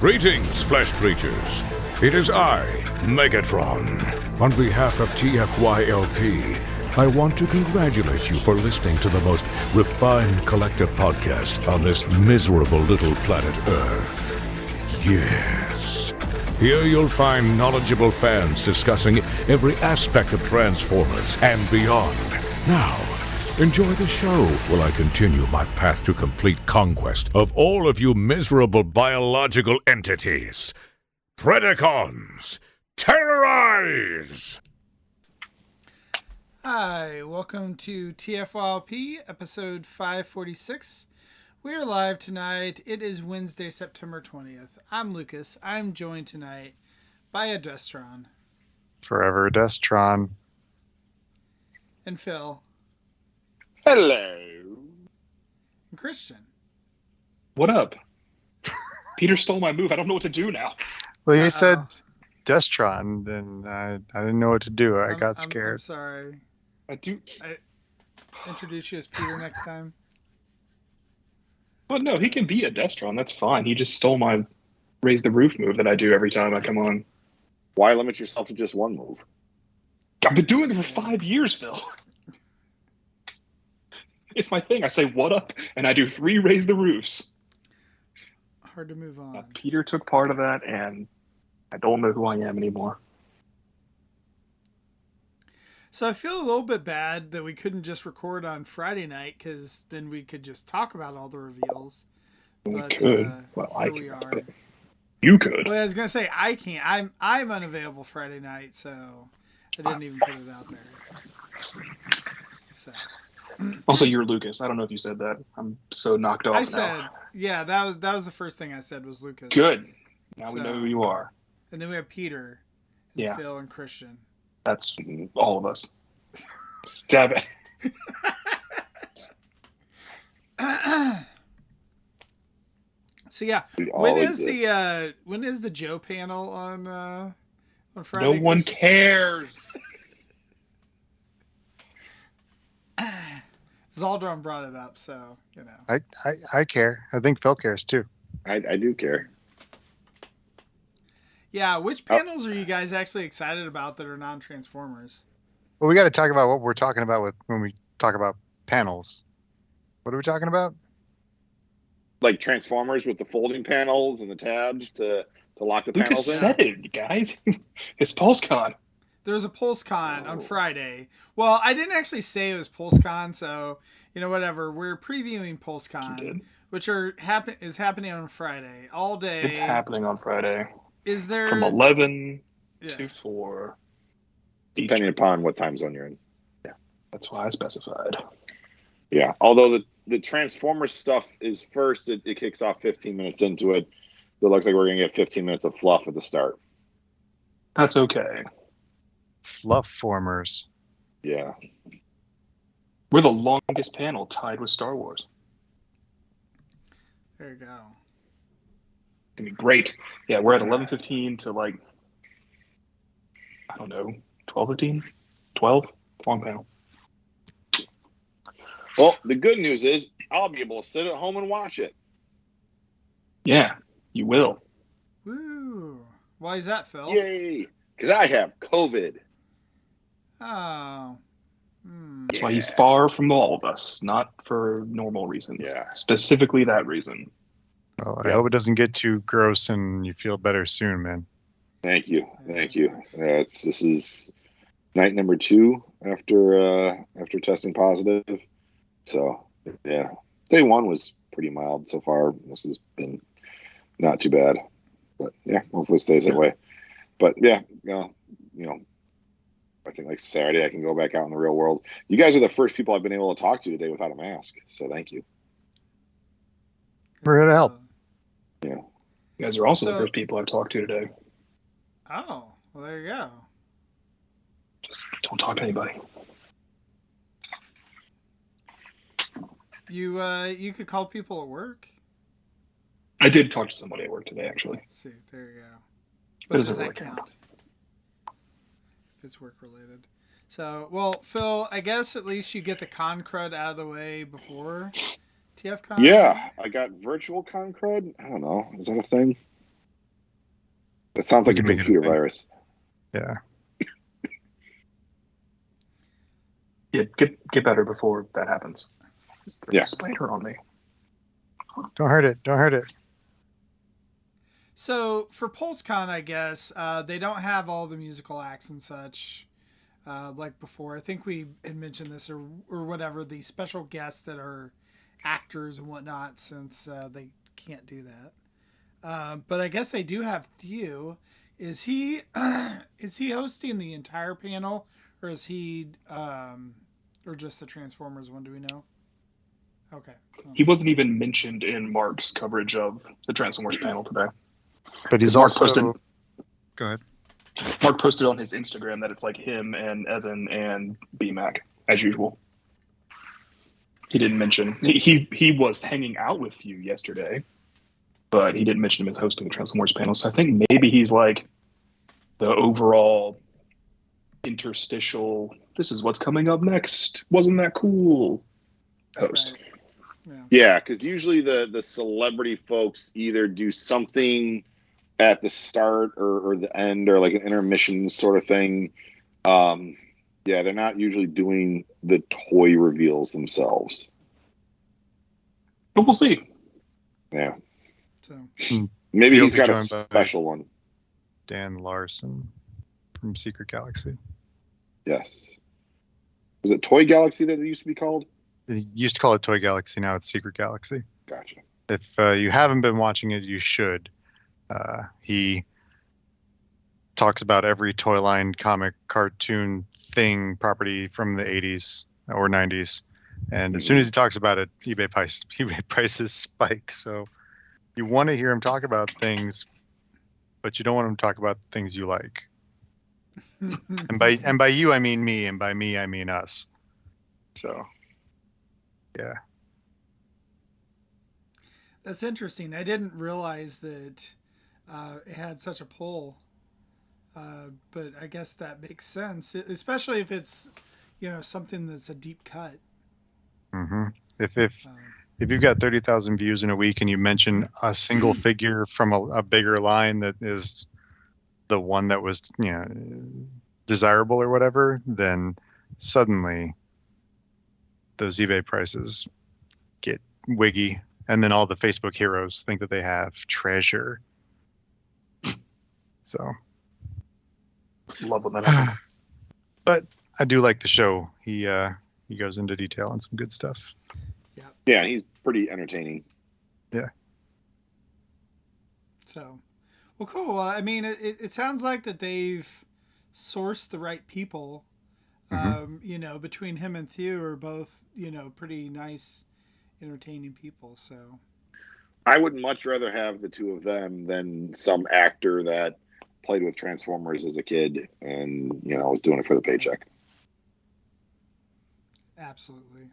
Greetings, flesh creatures. It is I, Megatron. On behalf of TFYLP, I want to congratulate you for listening to the most refined collective podcast on this miserable little planet Earth. Yes. Here you'll find knowledgeable fans discussing every aspect of Transformers and beyond. Now, enjoy the show while I continue my path to complete conquest of all of you miserable biological entities. Predacons, terrorize! Hi, welcome to TFYLP, episode 546. We are live tonight. It is Wednesday, September 20th. I'm Lucas. I'm joined tonight by a Destron. Forever Destron. And Phil. Hello. And Christian. What up? Peter stole my move. I don't know what to do now. Well, he said Destron, and I didn't know what to do. I got I'm scared. sorry. I Introduce you as Peter next time. Well, no, he can be a Destron. That's fine. He just stole my raise the roof move that I do every time I come on. Why limit yourself to just one move? I've been doing it for 5 years, Phil. It's my thing. I say, what up? And I do 3 raise the roofs. Hard to move on. Peter took part of that, and I don't know who I am anymore. So I feel a little bit bad that we couldn't just record on Friday night, because then we could just talk about all the reveals. We But, could. Well, I here we could. are. You could. Well, I was gonna say I can't. I'm unavailable Friday night, so I didn't even put it out there. So. Also, you're Lucas. I don't know if you said that. I'm so knocked off I now. said, yeah, that was the first thing I said was Lucas. Good. Now we know who you are. And then we have Peter, and Yeah. Phil, and Christian. That's all of us. Stab it. So yeah, We all when is exist. the Joe panel on Friday? No one Christian? cares. Zaldron brought it up, so you know. I care. I think Phil cares too. I do care. Yeah, which panels are you guys actually excited about that are non-Transformers? Well, we got to talk about what we're talking about when we talk about panels. What are we talking about? Like Transformers with the folding panels and the tabs to lock the Lucas panels in. said it, guys. It's PulseCon. There's a PulseCon on Friday. Well, I didn't actually say it was PulseCon, so you know whatever. We're previewing You PulseCon, did. which is happening on Friday all day. It's happening on Friday Is there from 11 Yeah. to 4. Depending upon what time zone you're in. That's why I specified. Yeah. Although the Transformers stuff is first, it kicks off 15 minutes into it. So it looks like we're going to get 15 minutes of fluff at the start. That's okay. Fluff formers. Yeah. We're the longest panel tied with Star Wars. There you go. It's going to be great. Yeah, we're at 11:15 to like, I don't know, 12:15? 12? Long panel. Well, the good news is I'll be able to sit at home and watch it. Yeah, you will. Woo! Why is that, Phil? Yay. Because I have COVID. Oh. That's why you spar from all of us, not for normal reasons. Yeah. Specifically that reason. Well, I hope it doesn't get too gross and you feel better soon, man. Thank you. This is night number 2 after testing positive. So yeah, day 1 was pretty mild so far. This has been not too bad, but yeah, hopefully it stays that way. But yeah, you know, I think like Saturday I can go back out in the real world. You guys are the first people I've been able to talk to today without a mask, so thank you. We're here to help. Yeah. You guys are also the So- first people I've talked to today. Oh, well, there you go. Just don't talk to anybody. You could call people at work. I did talk to somebody at work today, actually. Let's see, there you go. It But doesn't does that really count. count? If it's work related. So, well, Phil, I guess at least you get the con crud out of the way before TFcon. Yeah, I got virtual con crud. I don't know. Is that a thing? It sounds like You a can make it a computer thing. virus. Yeah. Yeah, get better before that happens. Yeah. Spider on me. Don't hurt it. Don't hurt it. So for PulseCon, I guess they don't have all the musical acts and such like before. I think we had mentioned this or whatever, the special guests that are actors and whatnot, since they can't do that. But I guess they do have Thew. Is he hosting the entire panel, or is he or just the Transformers one? Do we know? Okay. He wasn't even mentioned in Mark's coverage of the Transformers panel today. But he's Mark also. posted, Go ahead. Mark posted on his Instagram that it's like him and Evan and BMAC as usual. He didn't mention he was hanging out with you yesterday, but he didn't mention him as hosting the Transformers panel. So I think maybe he's like the overall interstitial. This is what's coming up next. Wasn't that cool? Host. Right. Yeah, because usually the celebrity folks either do something at the start or the end, or like an intermission sort of thing. Yeah, they're not usually doing the toy reveals themselves. But we'll see. Yeah. So Maybe He'll he's be got a joined by special one. Dan Larson from Secret Galaxy. Yes. Was it Toy Galaxy that it used to be called? They used to call it Toy Galaxy. Now it's Secret Galaxy. Gotcha. If you haven't been watching it, you should. He talks about every toy line, comic, cartoon thing, property from the 80s or 90s. And as soon as he talks about it, eBay prices spike. So you want to hear him talk about things, but you don't want him to talk about things you like. and by you, I mean me, and by me, I mean us. So, yeah. that's interesting. I didn't realize that it had such a pull, but I guess that makes sense, especially if it's something that's a deep cut. Mm-hmm. If you've got 30,000 views in a week and you mention a single figure from a bigger line that is the one that was desirable or whatever, then suddenly those eBay prices get wiggy, and then all the Facebook heroes think that they have treasure. So, Love when that happens. but I do like the show. He goes into detail on some good stuff. Yeah, he's pretty entertaining. Yeah. So, well, cool. I mean, it sounds like that they've sourced the right people. Between him and Thew are both, pretty nice, entertaining people. So I would much rather have the two of them than some actor that played with Transformers as a kid and, was doing it for the paycheck. absolutely.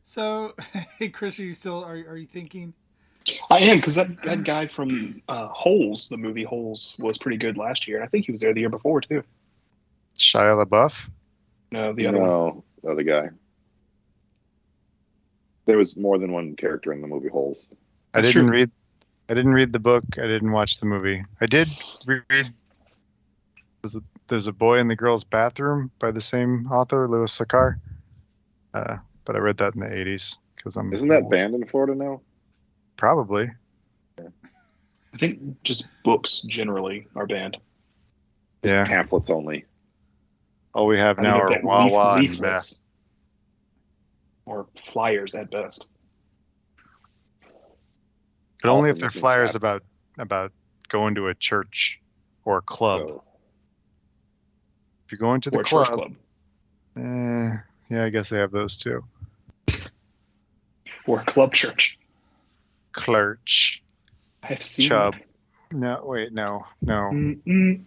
So, hey, Chris, are you still are you thinking? I am, because that guy from Holes, the movie Holes, was pretty good last year. And I think he was there the year before, too. Shia LaBeouf. No, the other one. No, the other guy. There was more than one character in the movie Holes. I That's didn't true. read the book. I didn't watch the movie. I did read. There's a Boy in the Girl's Bathroom by the same author, Louis Sakar. But I read that in the 80s because I'm. Isn't that old. banned in Florida now? Probably. I think just books generally are banned. Yeah. Pamphlets only. All we have I now think are Wawa and leaflets meth. or flyers at best. But only if Often they're missing flyers cats. about going to a church or a club. So, If you're going to the Or a church club, club. yeah, I guess they have those too. Or a club church. Clerch. I've seen Chub. that. No, wait, no. Mm-mm.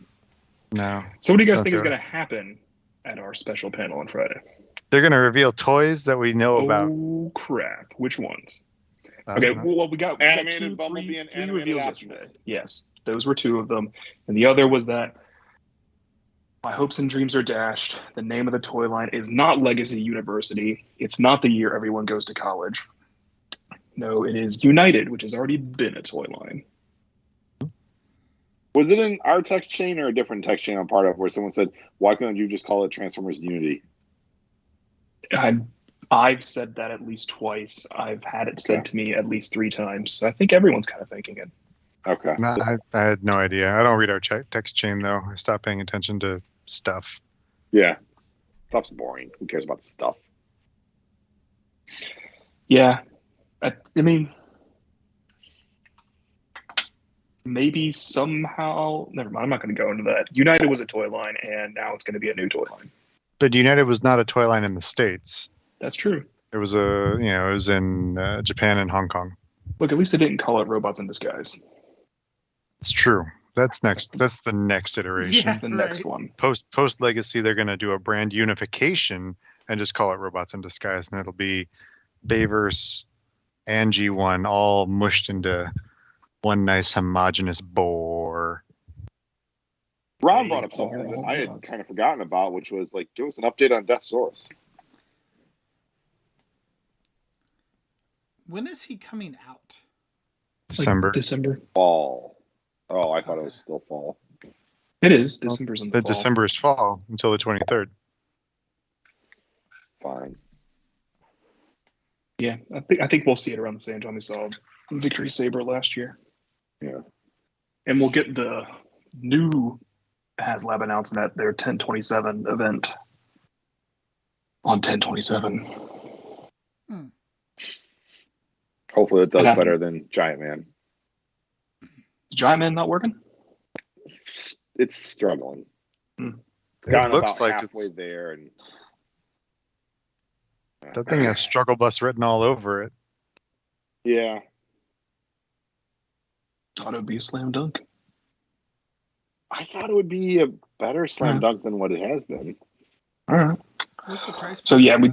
No. So what do you guys Don't think is do it. going to happen at our special panel on Friday? They're going to reveal toys that we know about. Oh, crap. Which ones? I Okay, don't know. well, we got Animated two, Bumblebee and three animated reveals Optimus. yesterday. Yes, those were two of them. And the other was that my hopes and dreams are dashed. The name of the toy line is not Legacy University. It's not the year everyone goes to college. No, it is United, which has already been a toy line. Was it in our text chain or a different text chain I'm part of where someone said, why couldn't you just call it Transformers Unity? I've said that at least twice. I've had it said to me at least 3 times. So I think everyone's kind of thinking it. Okay. No, I had no idea. I don't read our text chain, though. I stopped paying attention to stuff. Yeah. Stuff's boring. Who cares about stuff? Yeah. I mean, maybe somehow, never mind, I'm not going to go into that. United was a toy line, and now it's going to be a new toy line. But United was not a toy line in the States. That's true. It was it was in Japan and Hong Kong. Look, at least they didn't call it Robots in Disguise. It's true. That's next. That's the next iteration. Yeah. That's the next Right. one. Post Legacy, they're going to do a brand unification and just call it Robots in Disguise, and it'll be Bayverse and G1 all mushed into one nice homogeneous bore. Ron brought up something that I had kind of forgotten about, which was like, give us an update on Death Source. When is he coming out? December. Like December. Fall. Oh, I thought it was still fall. It is. December's in the The fall. December is fall until the 23rd. Fine. Yeah, I think we'll see it around the same time we saw Victory Saber last year. Yeah. And we'll get the new HasLab announcement at their 1027 event on 1027. Hopefully it does And better than Giant Man. Is Giant Man not working? It's struggling. Hmm. It's gotten It looks about like halfway it's there, and that thing has struggle bus written all over it. yeah. Thought it would be a slam dunk. I thought it would be a better slam dunk than what it has been. All right. What's the price? So yeah, we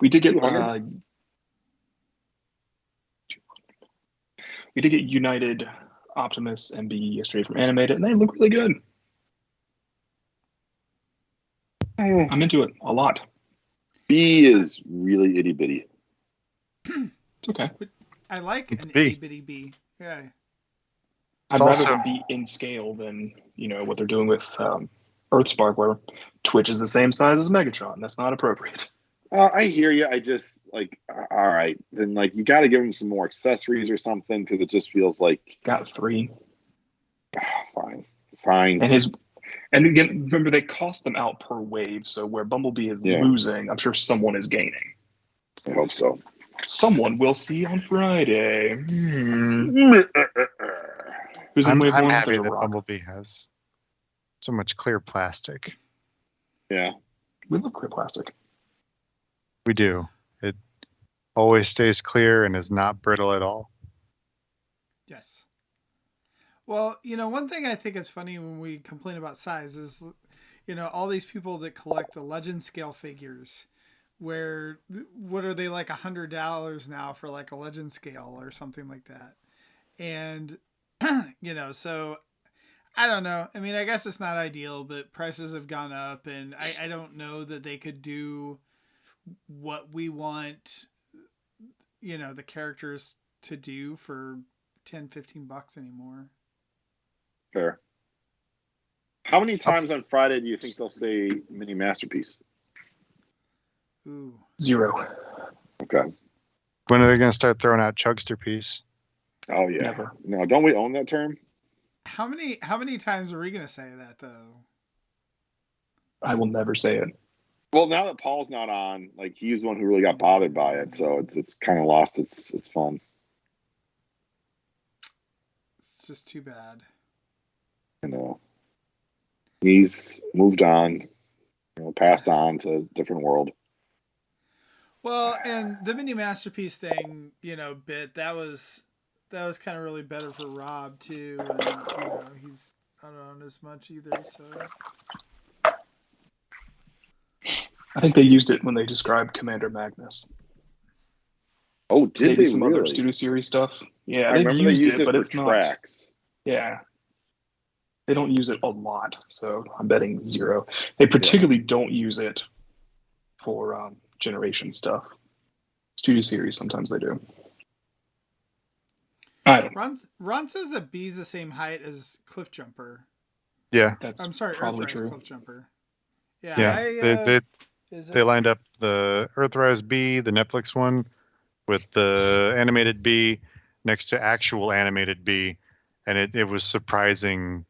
did get 200? we did get United, Optimus, and B yesterday from Animated, and they look really good. I'm into it a lot. B is really itty bitty. It's okay. I like It's an B. itty bitty B. Yeah. I'd It's rather also- them be in scale than what they're doing with Earthspark, where Twitch is the same size as Megatron. That's not appropriate. I hear you. I just like, all right, then like you got to give him some more accessories or something because it just feels like Got 3, fine. and again, remember they cost them out per wave. So where Bumblebee is losing, I'm sure someone is gaining. I hope so. Someone we'll see on Friday. Who's in I'm wave 1? happy There's a that Rock. Bumblebee has so much clear plastic. Yeah. We love clear plastic. We do. It always stays clear and is not brittle at all. Yes. Well, one thing I think is funny when we complain about size is, all these people that collect the legend scale figures, where what are they like $100 now for like a legend scale or something like that, and so I don't know. I mean, I guess it's not ideal, but prices have gone up, and I don't know that they could do what we want, the characters to do for $10-15 anymore. Fair. How many times on Friday do you think they'll say mini masterpiece? Ooh. 0. Okay. When are they going to start throwing out Chugster piece? Oh yeah. Never. No, don't we own that term? How many times are we gonna say that though? I will never say it. Well, now that Paul's not on, like he was the one who really got bothered by it, so it's kind of lost its fun. It's just too bad. He's moved on, passed on to a different world. Well, and the mini masterpiece thing, bit that was kind of really better for Rob too, and he's not on as much either. So I think they used it when they described Commander Magnus. Oh, did Maybe they some really? other Studio Series stuff. Yeah, I they've remember used they used it, but for it's tracks. not. Yeah, they don't use it a lot, so I'm betting 0. They particularly don't use it for Generation stuff. Studio Series sometimes they do. I don't know. Ron says that B's the same height as Cliffjumper. Yeah. That's I'm sorry, probably Earthrise true. Cliffjumper. Yeah, Yeah. is They it? lined up the Earthrise B, the Netflix one, with the animated B next to actual animated B, and it was surprising.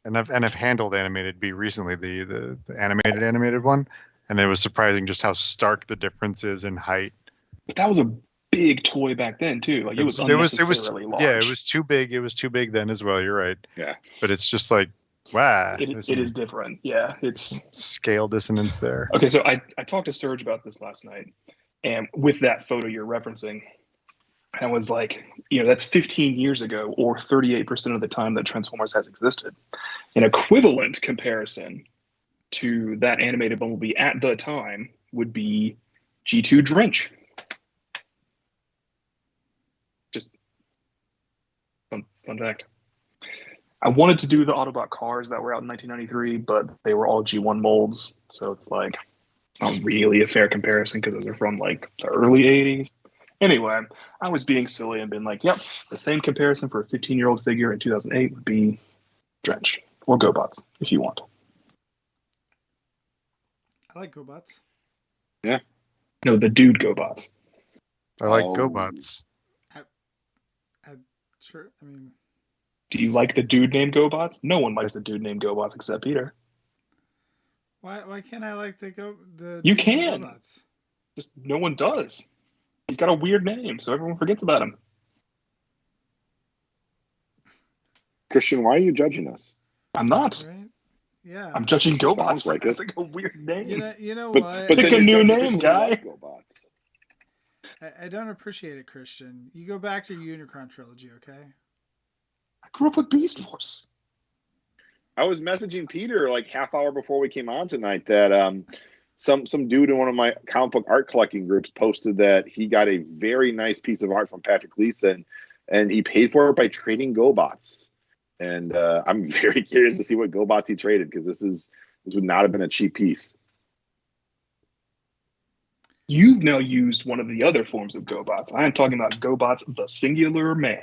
And I've handled animated B recently, the animated one, and it was surprising just how stark the difference is in height. But that was a big toy back then too. Like it was unnecessarily large. Yeah, it was too big. It was too big then as well. You're right. Yeah. But it's just like, wow. It is different. Yeah, it's scale dissonance there. okay. So I talked to Serge about this last night, and with that photo you're referencing, I was like, that's 15 years ago, or 38% of the time that Transformers has existed. An equivalent comparison to that animated Bumblebee at the time would be G2 Drench. Just fun fact. I wanted to do the Autobot cars that were out in 1993, but they were all G1 molds, so it's like it's not really a fair comparison because those are from like the early 80s. Anyway, I was being silly and been like, yep, the same comparison for a 15-year-old figure in 2008 would be Drench or GoBots if you want. I like GoBots. Yeah. No, the dude GoBots. I like GoBots. Sure. I mean, do you like the dude named GoBots? No one likes the dude named GoBots except Peter. why can't I like the You dude can. GoBots? Just no one does. He's got a weird name, so everyone forgets about him. Christian, why are you judging us? I'm not. Right? Yeah. I'm judging GoBots Sounds for like it. having a weird name. You know But what? Pick then a you're new judging name, people who guy. like GoBots. I don't appreciate it, Christian. You go back to your Unicron trilogy, okay? I grew up with Beast Force. I was messaging Peter like half hour before we came on tonight that some dude in one of my comic book art collecting groups posted that he got a very nice piece of art from Patrick Gleason, and he paid for it by trading GoBots. And I'm very curious to see what GoBots he traded, because this would not have been a cheap piece. You've now used one of the other forms of GoBots. I am talking about GoBots, the singular man.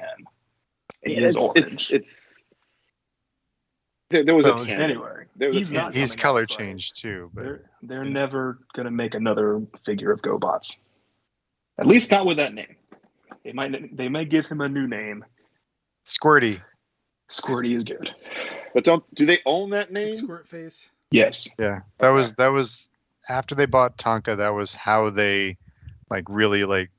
He is orange. There was a So, tandem. anyway, There was a he's tandem. not He's coming color out, right? changed too, but They're never going to make another figure of GoBots. At least not with that name. They may give him a new name. Squirty. Squirty is good. But do they own that name? Squirt face. Yes. Yeah, that was after they bought Tonka. That was how they really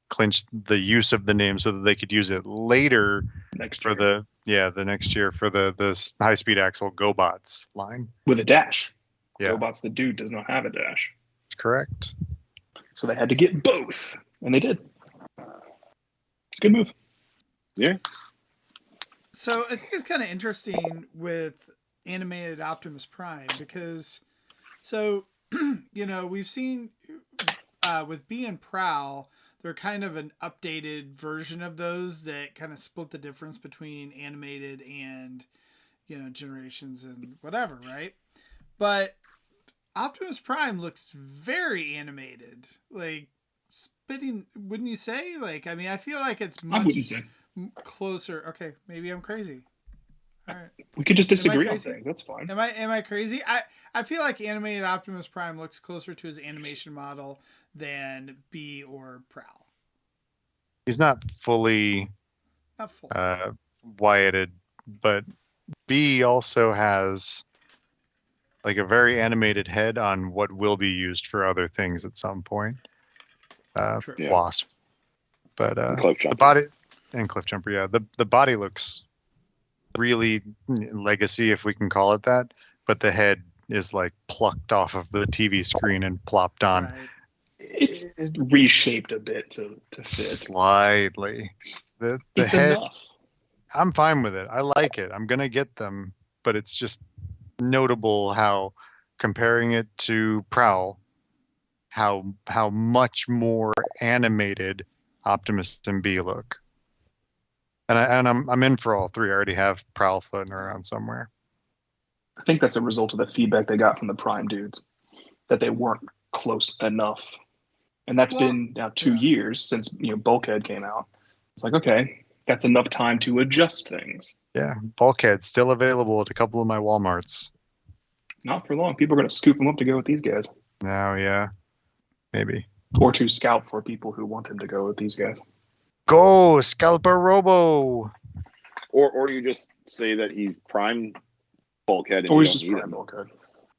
clinched the use of the name so that they could use it later Next for year. the next year for the high speed axle GoBots line. With a dash. Yeah, GoBots the dude does not have a dash. that's correct. So they had to get both. And they did. It's a good move. Yeah. So I think it's kind of interesting with animated Optimus Prime because, we've seen with B and Prowl, they're kind of an updated version of those that kind of split the difference between animated and, generations and whatever, right? But Optimus Prime looks very animated, like spitting. Wouldn't you say? I feel like it's I much wouldn't say. closer. Okay, maybe I'm crazy. All right. We could just disagree on crazy? things. That's fine. Am I crazy? I feel like animated Optimus Prime looks closer to his animation model than B or Prowl. He's not fully Not full. wyated, but B also has a very animated head on what will be used for other things at some point. True. Yeah. Wasp, but Cliffjumper. the body and Cliffjumper, yeah, the body looks really legacy, if we can call it that, but the head is plucked off of the TV screen and plopped on. Right. It's reshaped a bit to fit. Slightly. The It's head, enough. I'm fine with it. I like it. I'm gonna get them, but it's just notable how, comparing it to Prowl, how much more animated Optimus and B look. And I'm in for all three. I already have Prowl floating around somewhere. I think that's a result of the feedback they got from the Prime dudes, that they weren't close enough. And that's been now 2 years since Bulkhead came out. It's like, okay, That's enough time to adjust things. Yeah, Bulkhead still available at a couple of my Walmarts. Not for long. People are going to scoop him up to go with these guys. Now, yeah, maybe. Or to scalp for people who want him to go with these guys. Go, Scalper Robo! Or you just say that he's prime Bulkhead and Or you he's don't just need prime him. Bulkhead.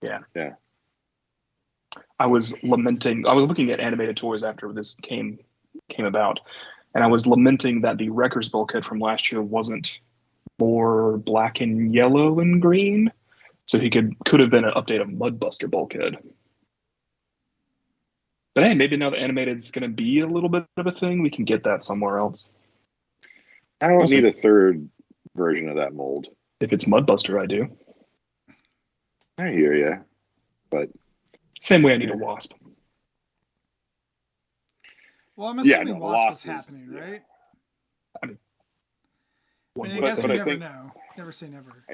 Yeah. Yeah. I was looking at animated toys after this came about, and I was lamenting that the Wreckers Bulkhead from last year wasn't more black and yellow and green, so he could have been an update of Mudbuster Bulkhead. But hey, maybe now the animated is going to be a little bit of a thing. We can get that somewhere else. I don't need a third version of that mold. If it's Mudbuster, I do. I hear you, but Same way I need a Wasp. Well, I'm assuming no, Wasp is Wasp is- happening, right? I mean, I mean, I but- guess but we I never think- know. Never say never.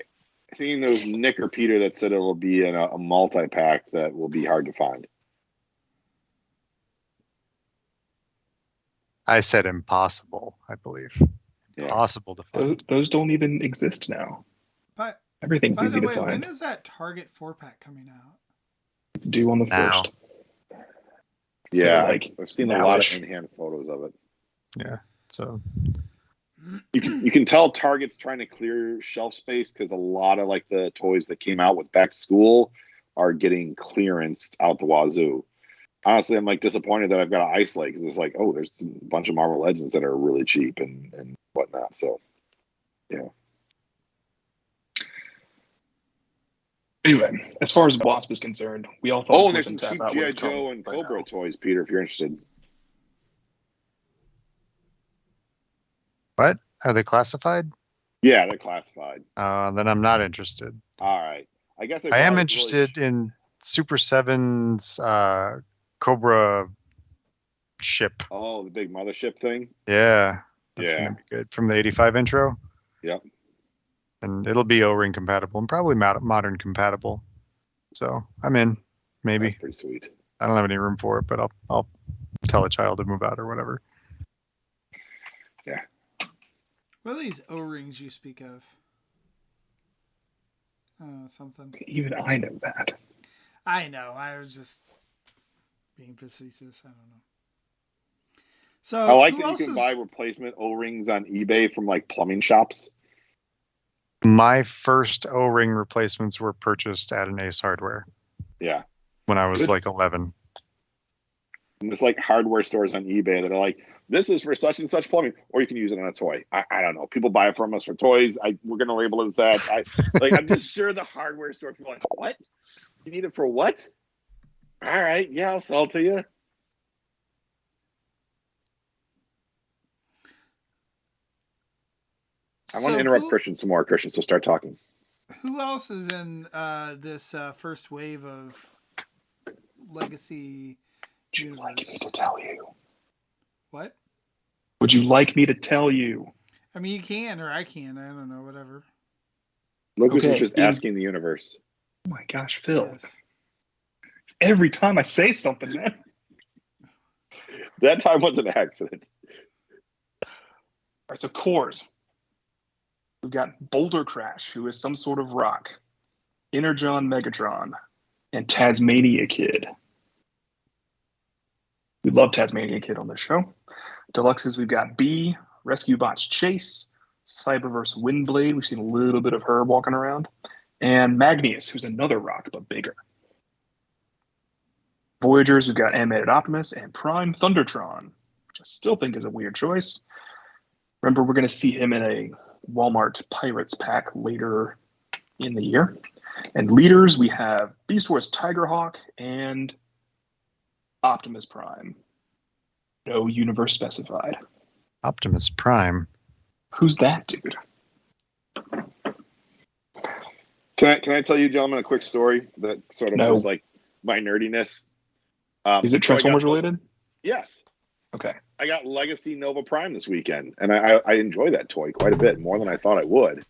seeing those Nick or Peter that said it will be in a multi-pack that will be hard to find. I said impossible, I believe. Yeah. Impossible to find. those don't even exist now. But Everything's by easy the to way, find. when is that Target 4-pack coming out? It's due on the Now. 1st. Yeah, So, like, I've seen a lot of now-ish. in-hand photos of it. Yeah, so You can tell Target's trying to clear shelf space because a lot of like the toys that came out with back to school are getting clearanced out the wazoo. Honestly, I'm like disappointed that I've got to isolate because it's like, oh, there's a bunch of Marvel Legends that are really cheap and whatnot. So, yeah. Anyway, as far as Wasp is concerned, we all thought Oh, and Flip there's some and Tap cheap Out G.I. would've come Joe and by Cobra now. toys, Peter, if you're interested. what? Are they classified? Yeah, they're classified. Then I'm not interested. All right. I guess I am interested in Super 7's Cobra ship. Oh, the big mothership thing. Yeah, that's Yeah. gonna be good from the 85 intro. Yep. And it'll be O-ring compatible and probably modern compatible. So I'm in. Maybe That's pretty sweet. I don't have any room for it, but I'll tell a child to move out or whatever. What are these O-rings you speak of? Something. Even I know that. I know. I was just being facetious. I don't know. So I like who that you else can is- buy replacement O-rings on eBay from like plumbing shops. My first O-ring replacements were purchased at an Ace Hardware Yeah. when I was Good. like 11. And it's like hardware stores on eBay that are like, this is for such and such plumbing, or you can use it on a toy. I don't know. People buy it from us for toys. We're gonna label it as that. I'm just sure the hardware store people are like, what? You need it for what? All right, yeah, I'll sell it to you. I want to interrupt Christian some more, Christian, so start talking. Who else is in this first wave of Legacy Would you like me universe? to tell you? What? Would you like me to tell you? I mean, you can, or I can. I don't know. Whatever. Lucas Okay, was just in- asking the universe. Oh my gosh, Phil. Yes. Every time I say something, man. That time was an accident. All right, so cores. We've got Boulder Crash, who is some sort of rock, Energon Megatron, and Tasmania Kid. We love Tasmania Kid on this show. Deluxes, we've got B, Rescue Bots Chase, Cyberverse Windblade. We've seen a little bit of her walking around. And Magnius, who's another rock, but bigger. Voyagers, we've got Animated Optimus and Prime Thundertron, which I still think is a weird choice. Remember, we're going to see him in a Walmart Pirates pack later in the year. And leaders, we have Beast Wars Tigerhawk and Optimus Prime. No universe specified. Optimus Prime. Who's that dude? Can I tell you, gentlemen, a quick story that sort of No. is like my nerdiness? Is it so I got- Transformers related? Yes. Okay. I got Legacy Nova Prime this weekend, and I enjoy that toy quite a bit, more than I thought I would.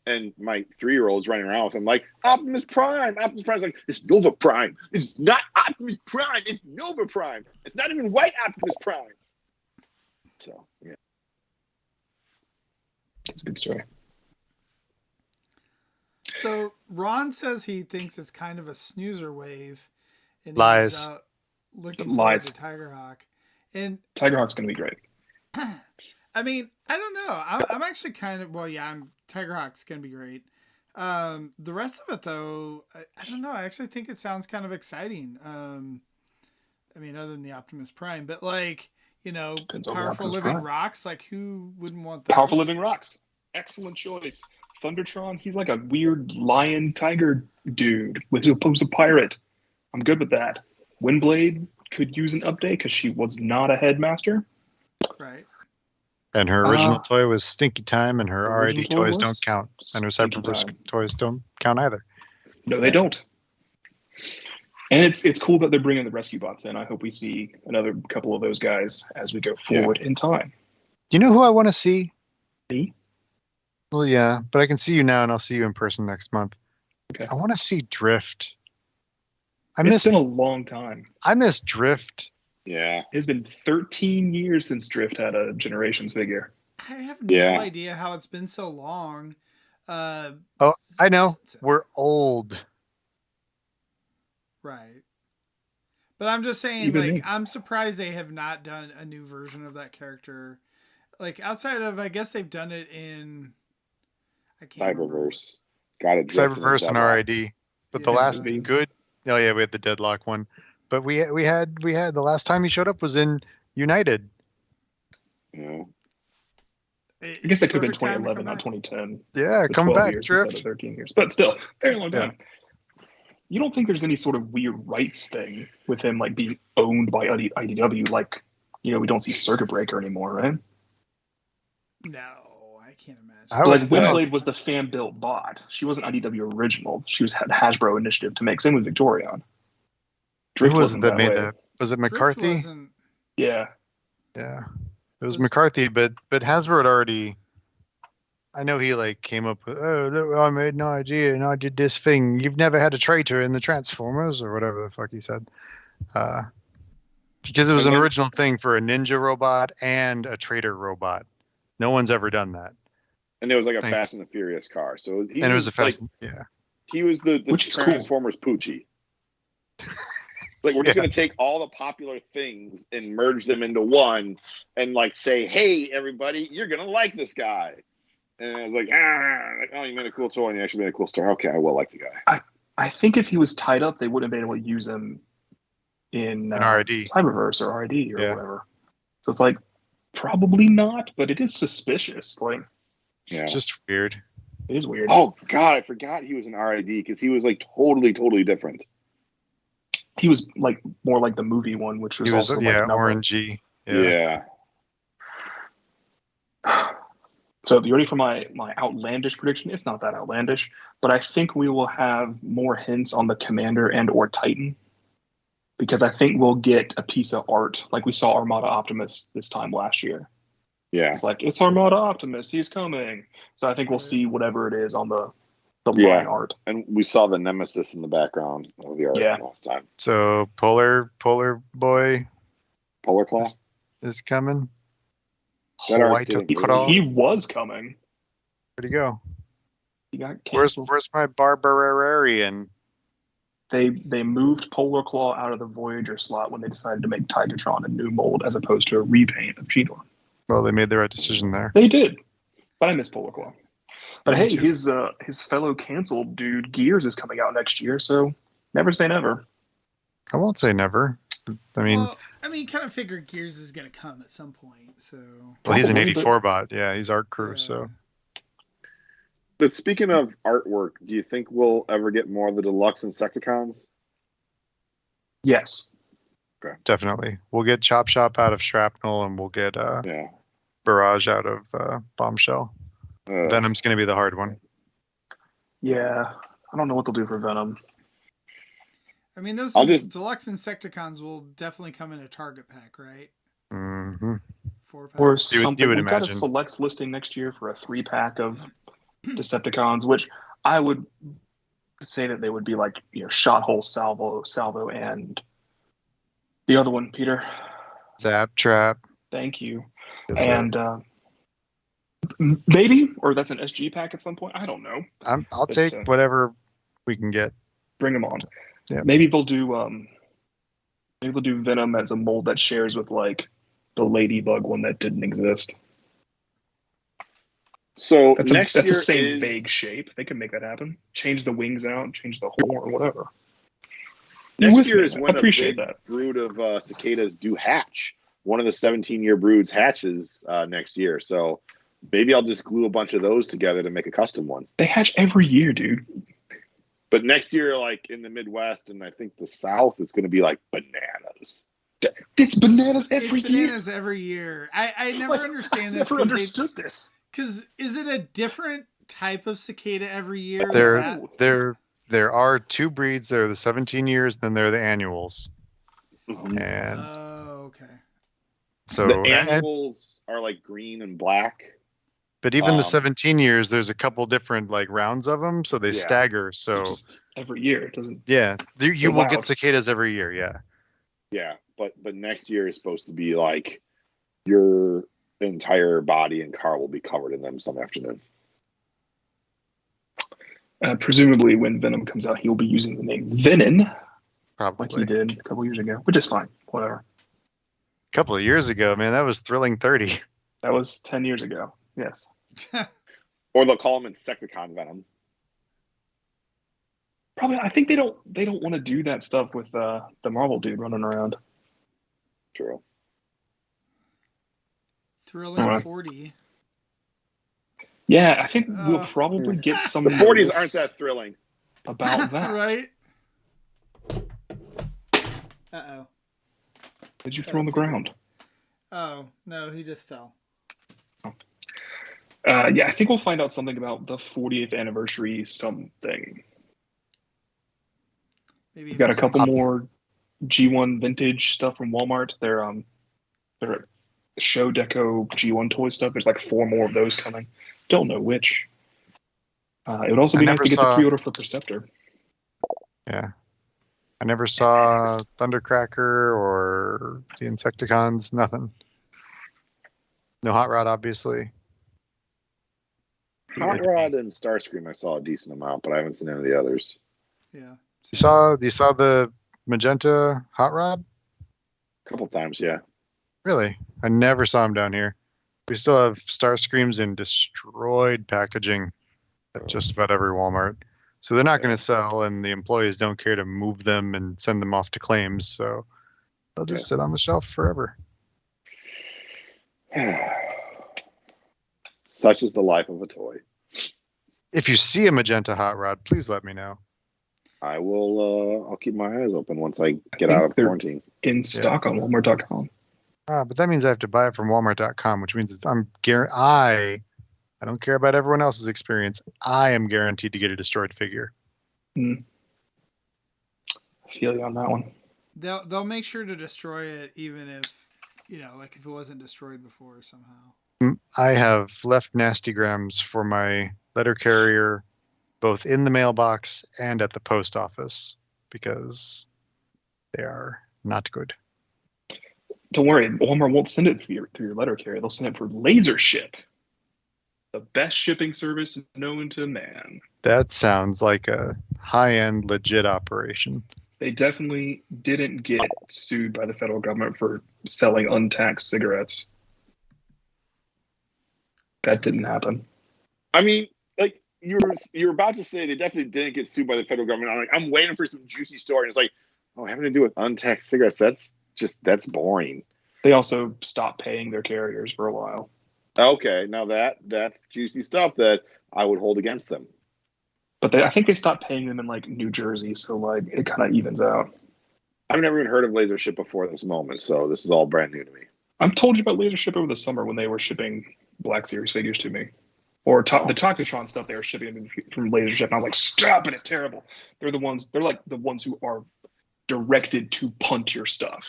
And my 3-year-old's running around with him like, Optimus Prime! Optimus Prime's like, it's Nova Prime! It's not Optimus Prime! It's Nova Prime! It's not even white Optimus Prime! So, yeah. It's a good story. So Ron says he thinks it's kind of a snoozer wave, and Lies. he's looking Lies. forward to Tigerhawk. And Tigerhawk's going to be great. I mean, I don't know. I'm actually kind of Tigerhawk's gonna be great. The rest of it though, I don't know. I actually think it sounds kind of exciting. I mean, other than the Optimus Prime, but like, you know, Depends on powerful Optimus living Prime. rocks. Like, who wouldn't want those? Powerful living rocks. Excellent choice. Thundertron, he's like a weird lion tiger dude with opposed to pirate. I'm good with that. Windblade could use an update because she was not a headmaster. Right. And her original toy was Stinky Time, and her RID original toy toys was don't count. And her Stinky Cyberverse Time. toys don't count either. No, they don't. And it's cool that they're bringing the rescue bots in. I hope we see another couple of those guys as we go forward in time. You know who I want to see? Me? Well, yeah, but I can see you now, and I'll see you in person next month. Okay. I want to see Drift. It's been a long time. I miss Drift. Yeah. It's been 13 years since Drift had a Generations figure. I have no idea how it's been so long. Oh, I know. We're old. Right. But I'm just saying, Even like, me. I'm surprised they have not done a new version of that character. Like, outside of, I guess they've done it in, I can't remember. Cyberverse. Got it. Cyberverse and RID. But the Yeah. last good, oh yeah, we had the Deadlock one. But we had the last time he showed up was in United. Yeah. I guess that could have been Perfect time to 2011, come not back. 2010. Yeah, So come 12 back, years instead Drift. of 13 years. But still, very long time. You don't think there's any sort of weird rights thing with him, like, being owned by IDW? Like, you know, we don't see Circuit Breaker anymore, right? No, I can't imagine. I Like, would- Windblade was the fan-built bot. She wasn't IDW original. She had Hasbro initiative to make. Same with Victorion. Who Drift was it wasn't that made way. that? Was it Drift McCarthy? wasn't- Yeah. Yeah, it was McCarthy, but Hasbro had already. I know he like came up with, I made an idea and I did this thing. You've never had a traitor in the Transformers or whatever the fuck he said. Because it was an original thing for a ninja robot and a traitor robot. No one's ever done that. And it was like a Thanks. Fast and the Furious car. So he And it was a fast, like, yeah. he was the Which is cool. Transformers Poochie. Like, we're just going to take all the popular things and merge them into one and, like, say, hey, everybody, you're going to like this guy. And I was like, oh, you made a cool toy and you actually made a cool story. Okay, I will like the guy. I think if he was tied up, they wouldn't have been able to use him in RID. Cyberverse or RID or Yeah. whatever. So it's like, probably not, but it is suspicious. Like, Yeah. It's just weird. it is weird. Oh, God, I forgot he was an RID because he was, like, totally different. He was like more like the movie one, which was, He was, also yeah, like nothing. orangey. Yeah. So you ready for my outlandish prediction? It's not that outlandish, but I think we will have more hints on the Commander and or Titan, because I think we'll get a piece of art like we saw Armada Optimus this time last year. Yeah. It's like, it's Armada Optimus, he's coming. So I think we'll see whatever it is on the Yeah. line art. And we saw the Nemesis in the background of the art last time. So Polar Boy Polar Claw? is coming. That art White didn't Crawl. He was coming. Where'd he go? He got Where's canceled. my Barbarian? They moved Polar Claw out of the Voyager slot when they decided to make Tigatron a new mold as opposed to a repaint of Cheetor. Well, they made the right decision there. They did, but I miss Polar Claw. But Me hey, too. his fellow canceled dude Gears is coming out next year, so never say never. I won't say never. I mean, kind of figured Gears is going to come at some point. So. well, he's an Probably, 84 bot. Yeah, he's Art Crew. Yeah. So But speaking of artwork, do you think we'll ever get more of the Deluxe Insecticons? Yes. definitely, we'll get Chop Shop out of Shrapnel, and we'll get Yeah. Barrage out of Bombshell. Venom's going to be the hard one. Yeah. I don't know what they'll do for Venom. I mean, those deluxe Insecticons will definitely come in a Target pack, right? Mm-hmm. 4-pack. Or You would something. We've got a imagine. selects listing next year for a 3-pack of Decepticons, which I would say that they would be like, Shot Hole, Salvo, and the other one, Peter. Zap Trap. Thank you. Yes, sir. And Maybe, or that's an SG pack at some point. I don't know. I'll take whatever we can get. Bring them on. Yeah. Maybe they'll do Venom as a mold that shares with like the Ladybug one that didn't exist. So That's next the year same vague shape. They can make that happen. Change the wings out, change the horn, whatever. Next year is when I appreciate a big that. brood of cicadas do hatch. One of the 17-year broods hatches next year. So maybe I'll just glue a bunch of those together to make a custom one. They hatch every year, dude. But next year, like in the Midwest and I think the South, it's going to be like bananas. It's bananas every it's year. bananas every year. I never understand this. I never understood this. Because is it a different type of cicada every year? There are two breeds. There are the 17 years, then there are the annuals. And okay. So the annuals are like green and black. But even the 17 years, there's a couple different like rounds of them, so they stagger. So just every year it doesn't. Yeah, you will get cicadas every year. Yeah. Yeah, but next year is supposed to be like your entire body and car will be covered in them some afternoon. Presumably, when Venom comes out, he will be using the name Venom, probably like he did a couple years ago, which is fine. Whatever. A couple of years ago, man, that was Thrilling 30. That was 10 years ago. Yes. Or they'll call him Insecticon Venom. Probably. I think they don't want to do that stuff with the Marvel dude running around. True. Thrilling 40. Yeah, I think we'll probably get some. The 40s aren't that thrilling. About that, right? Uh-oh. Did you throw on the ground? Oh no, he just fell. Yeah, I think we'll find out something about the 40th anniversary something. Maybe we've got a couple more G1 vintage stuff from Walmart. They're show deco G1 toy stuff. There's like 4 more of those coming. Don't know which. It would also be nice to get the pre-order for Perceptor. Yeah. I never saw Thundercracker or the Insecticons. Nothing. No Hot Rod, obviously. Hot Rod and Starscream I saw a decent amount, but I haven't seen any of the others. Yeah. You saw the magenta Hot Rod? A couple times, yeah. Really? I never saw him down here. We still have Starscreams in destroyed packaging at just about every Walmart. So they're not going to sell, and the employees don't care to move them and send them off to claims. So they'll just sit on the shelf forever. Such is the life of a toy. If you see a magenta Hot Rod, please let me know. I will. I'll keep my eyes open once I get out of quarantine. In stock on Walmart.com. But that means I have to buy it from Walmart.com, which means I don't care about everyone else's experience. I am guaranteed to get a destroyed figure. I feel you on that one. They'll make sure to destroy it, even if like if it wasn't destroyed before somehow. I have left nastygrams for my letter carrier, both in the mailbox and at the post office, because they are not good. Don't worry, Walmart won't send it through your letter carrier. They'll send it for laser ship. The best shipping service known to man. That sounds like a high-end, legit operation. They definitely didn't get sued by the federal government for selling untaxed cigarettes. That didn't happen. I mean, like you were about to say, they definitely didn't get sued by the federal government. I'm waiting for some juicy story, and it's like, having to do with untaxed cigarettes. That's boring. They also stopped paying their carriers for a while. Okay, now that's juicy stuff that I would hold against them. But I think they stopped paying them in like New Jersey, so like it kind of evens out. I've never even heard of Lasership before this moment, so this is all brand new to me. I've told you about Lasership over the summer when they were shipping Black Series figures to me, or the Toxitron stuff they were shipping from Lasership, and I was like, "Stop it! It's terrible." They're like the ones who are directed to punt your stuff.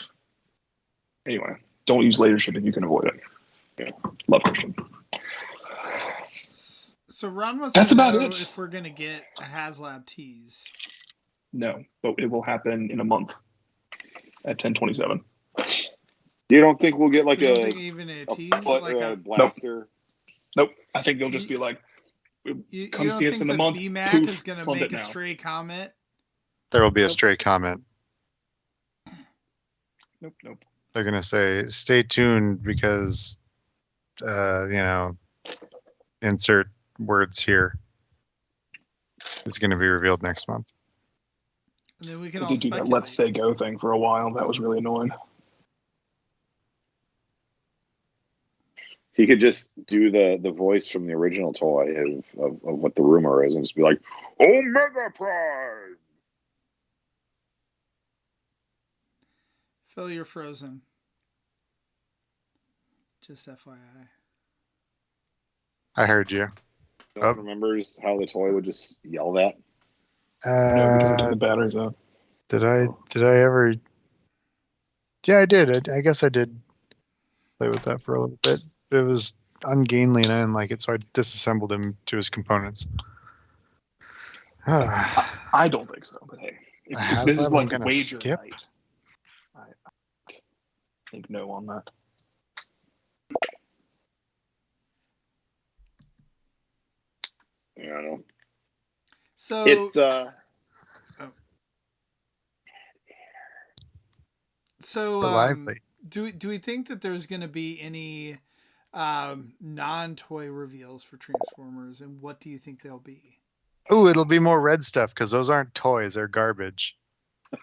Anyway, don't use Lasership if you can avoid it. Yeah. Love Christian. So Ron wants That's to about know it. if we're gonna get a HasLab tease. No, but it will happen in a month at 10/27. You don't think we'll get like even a tease, like a blaster? Nope. I think they'll just be like, You come don't see us think in a that month. BMAC Poof, is going to fund make it a now. stray comment? There will be a Nope. stray comment. Nope. They're going to say, stay tuned because, insert words here. It's going to be revealed next month. And then we can They all did do that speculate. Let's Say Go thing for a while. That was really annoying. He could just do the voice from the original toy of what the rumor is and just be like, Omega Prime! Phil, you're frozen. Just FYI. I heard you. No one remembers how the toy would just yell that? No, because it took the batteries out. Did I ever? Yeah, I did. I guess I did play with that for a little bit. It was ungainly and I didn't like it, so I disassembled him to his components. I don't think so, but hey, if this is like wager night, I think no on that. I don't know. So It's lively. do we think that there's going to be any non-toy reveals for Transformers, and what do you think they'll be? Ooh, it'll be more red stuff because those aren't toys; they're garbage.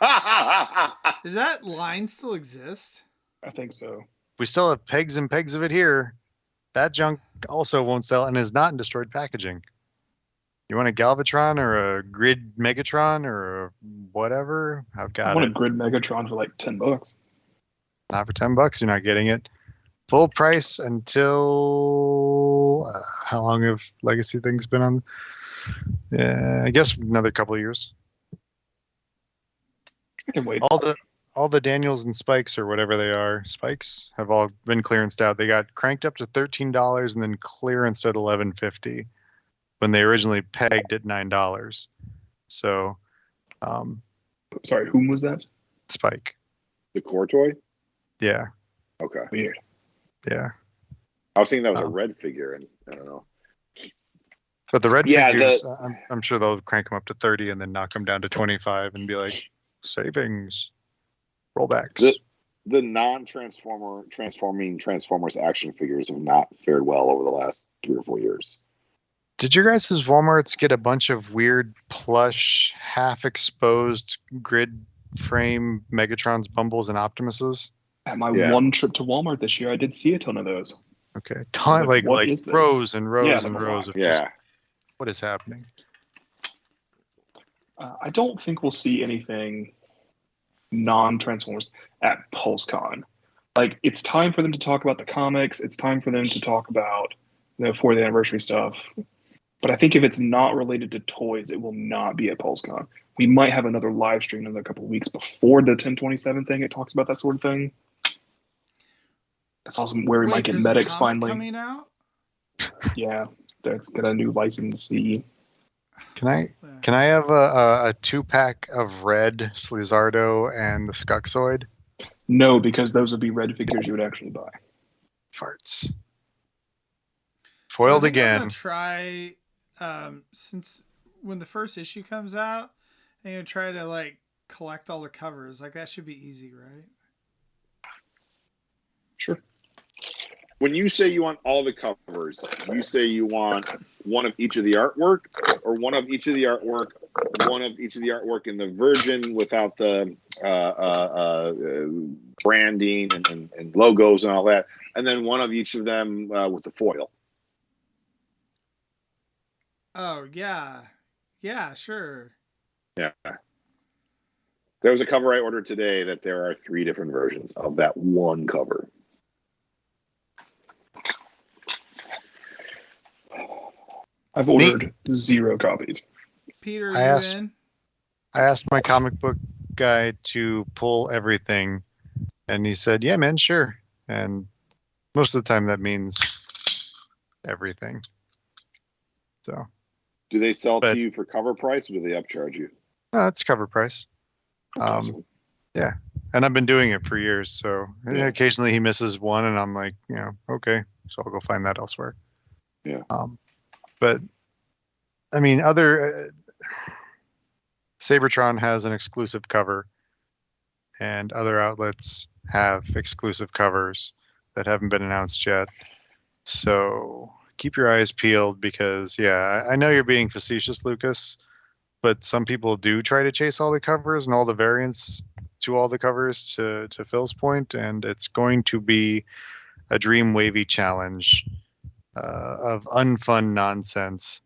Does that line still exist? I think so. We still have pegs and pegs of it here. That junk also won't sell and is not in destroyed packaging. You want a Galvatron or a Grid Megatron or a whatever? I've got I want a Grid Megatron for like $10. Not for $10. You're not getting it. Full price until how long have Legacy things been on? Yeah, I guess another couple of years. I can wait. All the Daniels and Spikes or whatever they are, Spikes have all been clearanced out. They got cranked up to $13 and then clearanced at $11.50 when they originally pegged at $9. So, sorry, whom was that? Spike. The core toy? Yeah. Okay. Weird. Yeah. I was thinking that was a red figure, and I don't know. But the red figures, I'm sure they'll crank them up to 30 and then knock them down to 25 and be like, savings, rollbacks. The transforming Transformers action figures have not fared well over the last 3 or 4 years. Did your guys' Walmarts get a bunch of weird plush, half-exposed grid frame Megatrons, Bumbles, and Optimuses? At my one trip to Walmart this year, I did see a ton of those. Okay, like rows and rows and rows of just, what is happening? I don't think we'll see anything non-Transformers at PulseCon. Like, it's time for them to talk about the comics. It's time for them to talk about the 4th anniversary stuff. But I think if it's not related to toys, it will not be at PulseCon. We might have another live stream in a couple of weeks before the 1027 thing. It talks about that sort of thing. That's also where we might get medics finally coming out. Yeah, that's got a new licensee. Can I have a 2-pack of red Slizardo and the Skuxoid? No, because those would be red figures you would actually buy. Farts. Foiled again. I'm gonna try, since when the first issue comes out, I'm gonna try to like collect all the covers. Like that should be easy, right? Sure. When you say you want all the covers, you say you want one of each of the artwork, or one of each of the artwork, in the Virgin without the branding and logos and all that, and then one of each of them with the foil. Oh yeah, sure. Yeah. There was a cover I ordered today that there are 3 different versions of that one cover. I've ordered 0 copies. Peter, I asked my comic book guy to pull everything, and he said, "Yeah, man, sure." And most of the time, that means everything. So, do they sell to you for cover price, or do they upcharge you? No, it's cover price. Awesome. Yeah, and I've been doing it for years. So occasionally he misses one, and I'm like, okay, so I'll go find that elsewhere. Yeah. But I mean, other Sabertron has an exclusive cover, and other outlets have exclusive covers that haven't been announced yet. So keep your eyes peeled because, yeah, I know you're being facetious, Lucas, but some people do try to chase all the covers and all the variants to all the covers to Phil's point, and it's going to be a dream wavy challenge of unfun nonsense.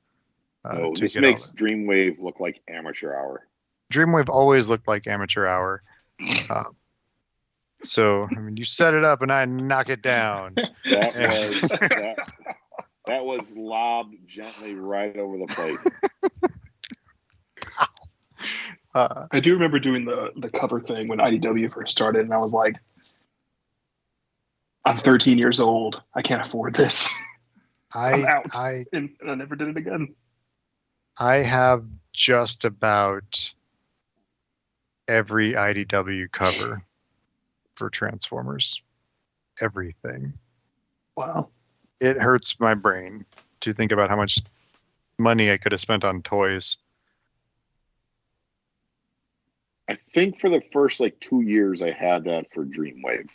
No, to this get makes all the- Dreamwave look like amateur hour. Dreamwave always looked like amateur hour. So I mean, you set it up and I knock it down. That was lobbed gently right over the plate. I do remember doing the cover thing when IDW first started, and I was like, I'm 13 years old. I can't afford this. I'm out. And I never did it again. I have just about every IDW cover for Transformers. Everything. Wow. It hurts my brain to think about how much money I could have spent on toys. I think for the first 2 years I had that for Dreamwave,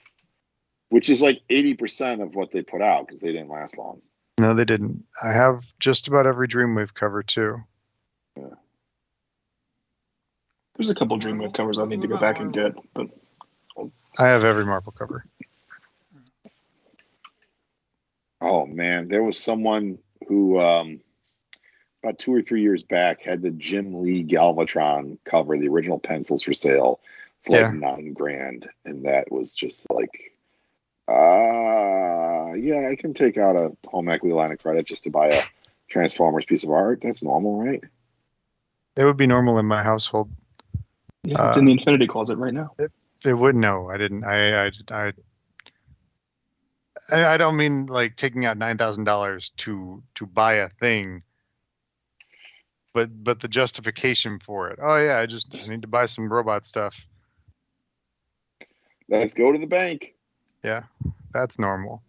which is 80% of what they put out because they didn't last long. No, they didn't. I have just about every Dreamwave cover too. Yeah. There's a couple Dreamwave covers I need to go back and get, but I have every Marvel cover. Oh man, there was someone who about 2 or 3 years back had the Jim Lee Galvatron cover, the original pencils for sale for $9,000, and that was just yeah, I can take out a home equity line of credit just to buy a Transformers piece of art. That's normal, right? It would be normal in my household. Yeah, it's in the Infinity Closet right now. It would. No, I didn't. I don't mean taking out $9,000 to buy a thing, but the justification for it. Oh yeah, I need to buy some robot stuff. Let's go to the bank. Yeah, that's normal.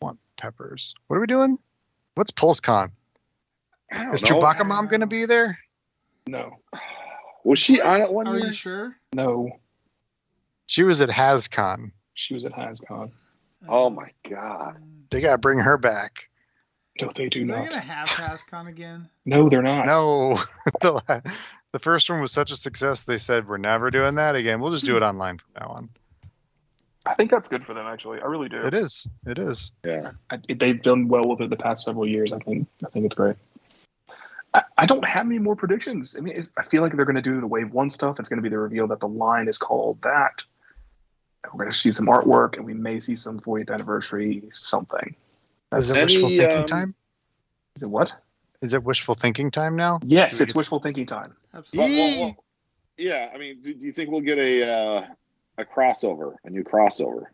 Want peppers? What are we doing? What's PulseCon? Is Chewbacca Mom going to be there? No. Was she on it one year? Are you sure? No. She was at HasCon. She was at HasCon. Oh my God. They got to bring her back. No, they do not. They're going to have HasCon again? No, they're not. No. The first one was such a success, they said, we're never doing that again. We'll just do it online from now on. I think that's good for them, actually. I really do. It is. It is. Yeah. They've done well with it the past several years. I think it's great. I don't have any more predictions. I mean, I feel like they're going to do the Wave 1 stuff. It's going to be the reveal that the line is called that. We're going to see some artwork, and we may see some 40th anniversary something. Is it wishful thinking time? Is it what? Is it wishful thinking time now? Yes, it's wishful thinking time. Absolutely. Well, yeah, I mean, do you think we'll get a crossover, a new crossover?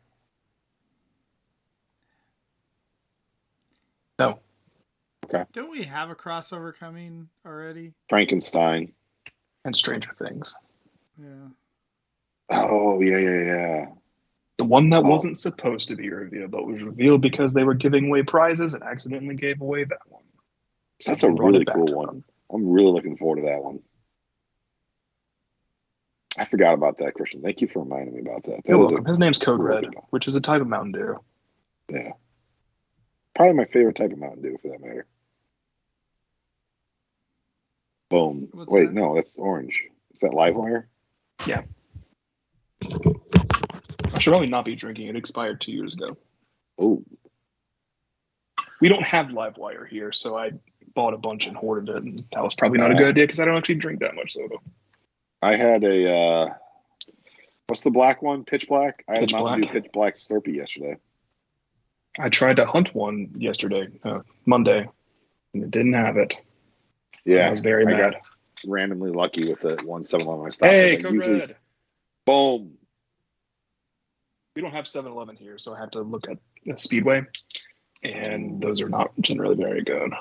No. Okay. Don't we have a crossover coming already? Frankenstein. And Stranger Things. Yeah. Oh, yeah. The one that wasn't supposed to be revealed, but was revealed because they were giving away prizes and accidentally gave away that one. That's a really cool one. I'm really looking forward to that one. I forgot about that, Christian. Thank you for reminding me about that. You're welcome. His name's Code Red, which is a type of Mountain Dew. Yeah. Probably my favorite type of Mountain Dew, for that matter. Boom. Wait, no, that's orange. Is that Livewire? Yeah. I should probably not be drinking. It expired 2 years ago. Oh. We don't have Livewire here, so I bought a bunch and hoarded it, and that was probably not a good idea because I don't actually drink that much soda. I had a what's the black one? Pitch Black? I had a Mountain Dew Pitch Black Slurpee yesterday. I tried to hunt one yesterday, Monday, and it didn't have it. Yeah. I was very mad. I got randomly lucky with the 1-7-Eleven I stopped at. Hey, Code Red. Boom. We don't have 7-Eleven here, so I have to look at Speedway, and those are not generally very good.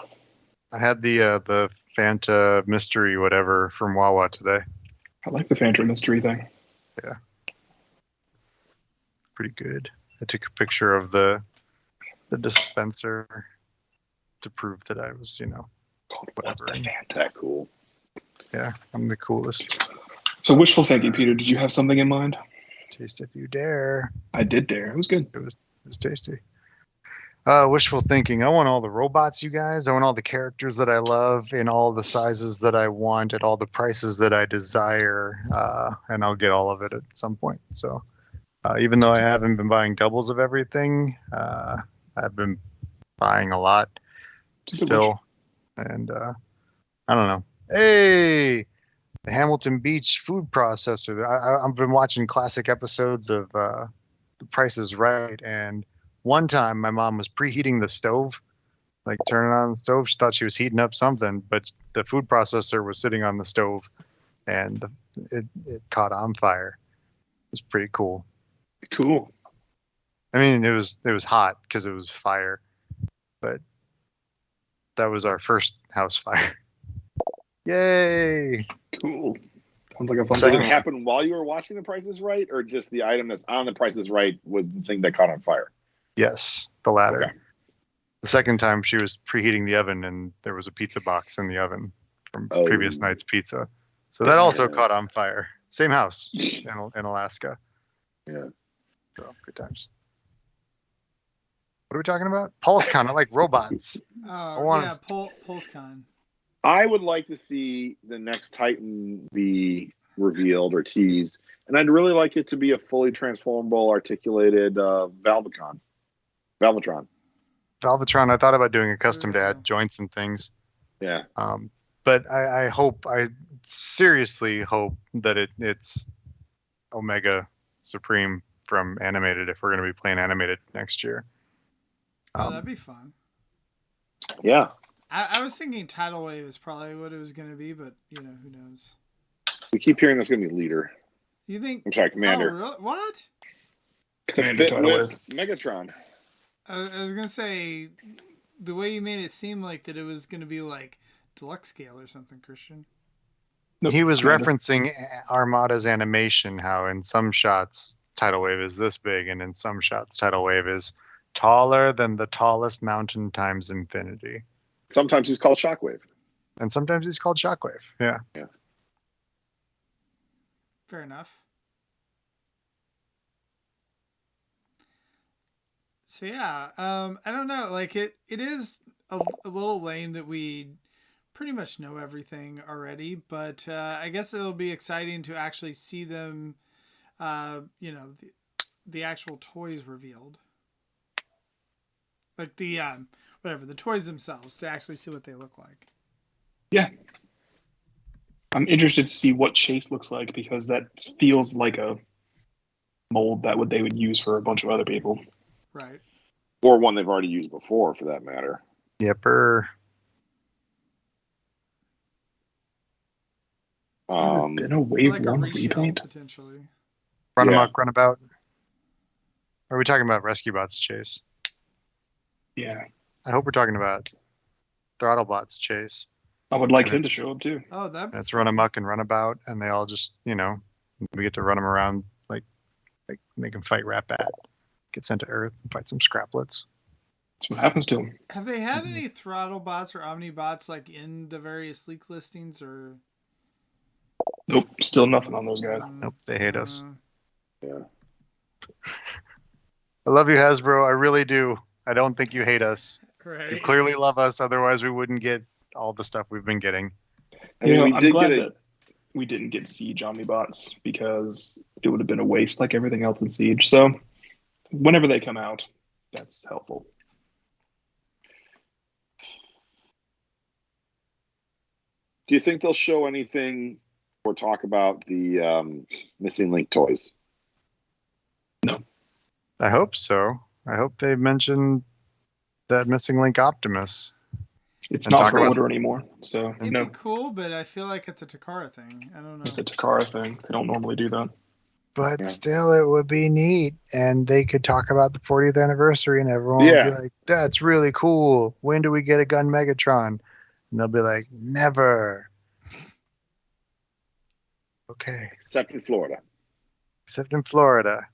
I had the Fanta Mystery whatever from Wawa today. I like the Fanta Mystery thing. Yeah. Pretty good. I took a picture of the the dispenser to prove that I was, whatever. That cool. Yeah, I'm the coolest. So wishful thinking, Peter. Did you have something in mind? Taste if you dare. I did dare. It was good. It was tasty. Wishful thinking. I want all the robots, you guys. I want all the characters that I love in all the sizes that I want at all the prices that I desire, and I'll get all of it at some point. So, even though I haven't been buying doubles of everything, I've been buying a lot still, and I don't know. Hey, the Hamilton Beach food processor. I've been watching classic episodes of The Price is Right, and one time my mom was preheating the stove, like turning on the stove. She thought she was heating up something, but the food processor was sitting on the stove, and it caught on fire. It was pretty cool. Cool. I mean, it was hot because it was fire, but that was our first house fire. Yay! Cool. Sounds like a fun So did it time. happen while you were watching The Price is Right, or just the item that's on The Price is Right was the thing that caught on fire? Yes, the latter. Okay. The second time she was preheating the oven, and there was a pizza box in the oven from Oh. previous night's pizza. So that also Yeah. caught on fire. Same house in Alaska. Yeah. So good times. What are we talking about? PulseCon. I like robots. Oh, yeah, PulseCon. I would like to see the next Titan be revealed or teased, and I'd really like it to be a fully transformable, articulated Valvatron. Valvatron. I thought about doing a custom to add joints and things. Yeah. But I seriously hope that it's Omega Supreme from Animated if we're going to be playing Animated next year. Oh, that'd be fun. Yeah. I was thinking Tidal Wave is probably what it was going to be, but, who knows? We keep hearing that's going to be Leader. You think? I'm sorry, Commander. Oh, really? What? To Commander fit Tidal with Wave. Megatron. I was going to say, the way you made it seem like that it was going to be like deluxe scale or something, Christian. Nope, He was Commander. referencing Armada's animation, how in some shots Tidal Wave is this big, and in some shots Tidal Wave is taller than the tallest mountain times infinity. Sometimes he's called Shockwave. And sometimes he's called Shockwave. Yeah. Fair enough. So yeah, I don't know. Like it is a little lame that we pretty much know everything already, but I guess it'll be exciting to actually see them, the actual toys revealed. Like the the toys themselves, to actually see what they look like. Yeah. I'm interested to see what Chase looks like because that feels like a mold that they would use for a bunch of other people. Right. Or one they've already used before, for that matter. Yepper. Been a Wave Like a 1 reshell, repaint? potentially. Run Yeah. amok, runabout. Are we talking about Rescue Bots Chase? Yeah. I hope we're talking about Throttlebots Chase. I would like And him to it's- show up too. Oh, that. That's run amok and runabout, and they all just, we get to run them around like they can fight Rat-Bat, get sent to Earth, and fight some Scraplets. That's what happens to him. Have they had any throttle bots or omni bots like in the various leak listings or? Nope. Still nothing on those guys. Nope, they hate us. Yeah. I love you, Hasbro. I really do. I don't think you hate us. Right. You clearly love us, otherwise we wouldn't get all the stuff we've been getting. I mean, we I'm did glad get that we didn't get Siege Omnibots because it would have been a waste like everything else in Siege. So whenever they come out, that's helpful. Do you think they'll show anything or talk about the missing Link toys? I hope so. I hope they mention that missing Link Optimus. It's And not talk for about- order anymore. So It'd no, be cool, but I feel like it's a Takara thing. I don't know. it's a Takara thing. They don't normally do that. But Yeah. still, it would be neat. And they could talk about the 40th anniversary, and everyone would be like, that's really cool. When do we get a Gun Megatron? And they'll be like, never. Okay. Except in Florida. Except in Florida.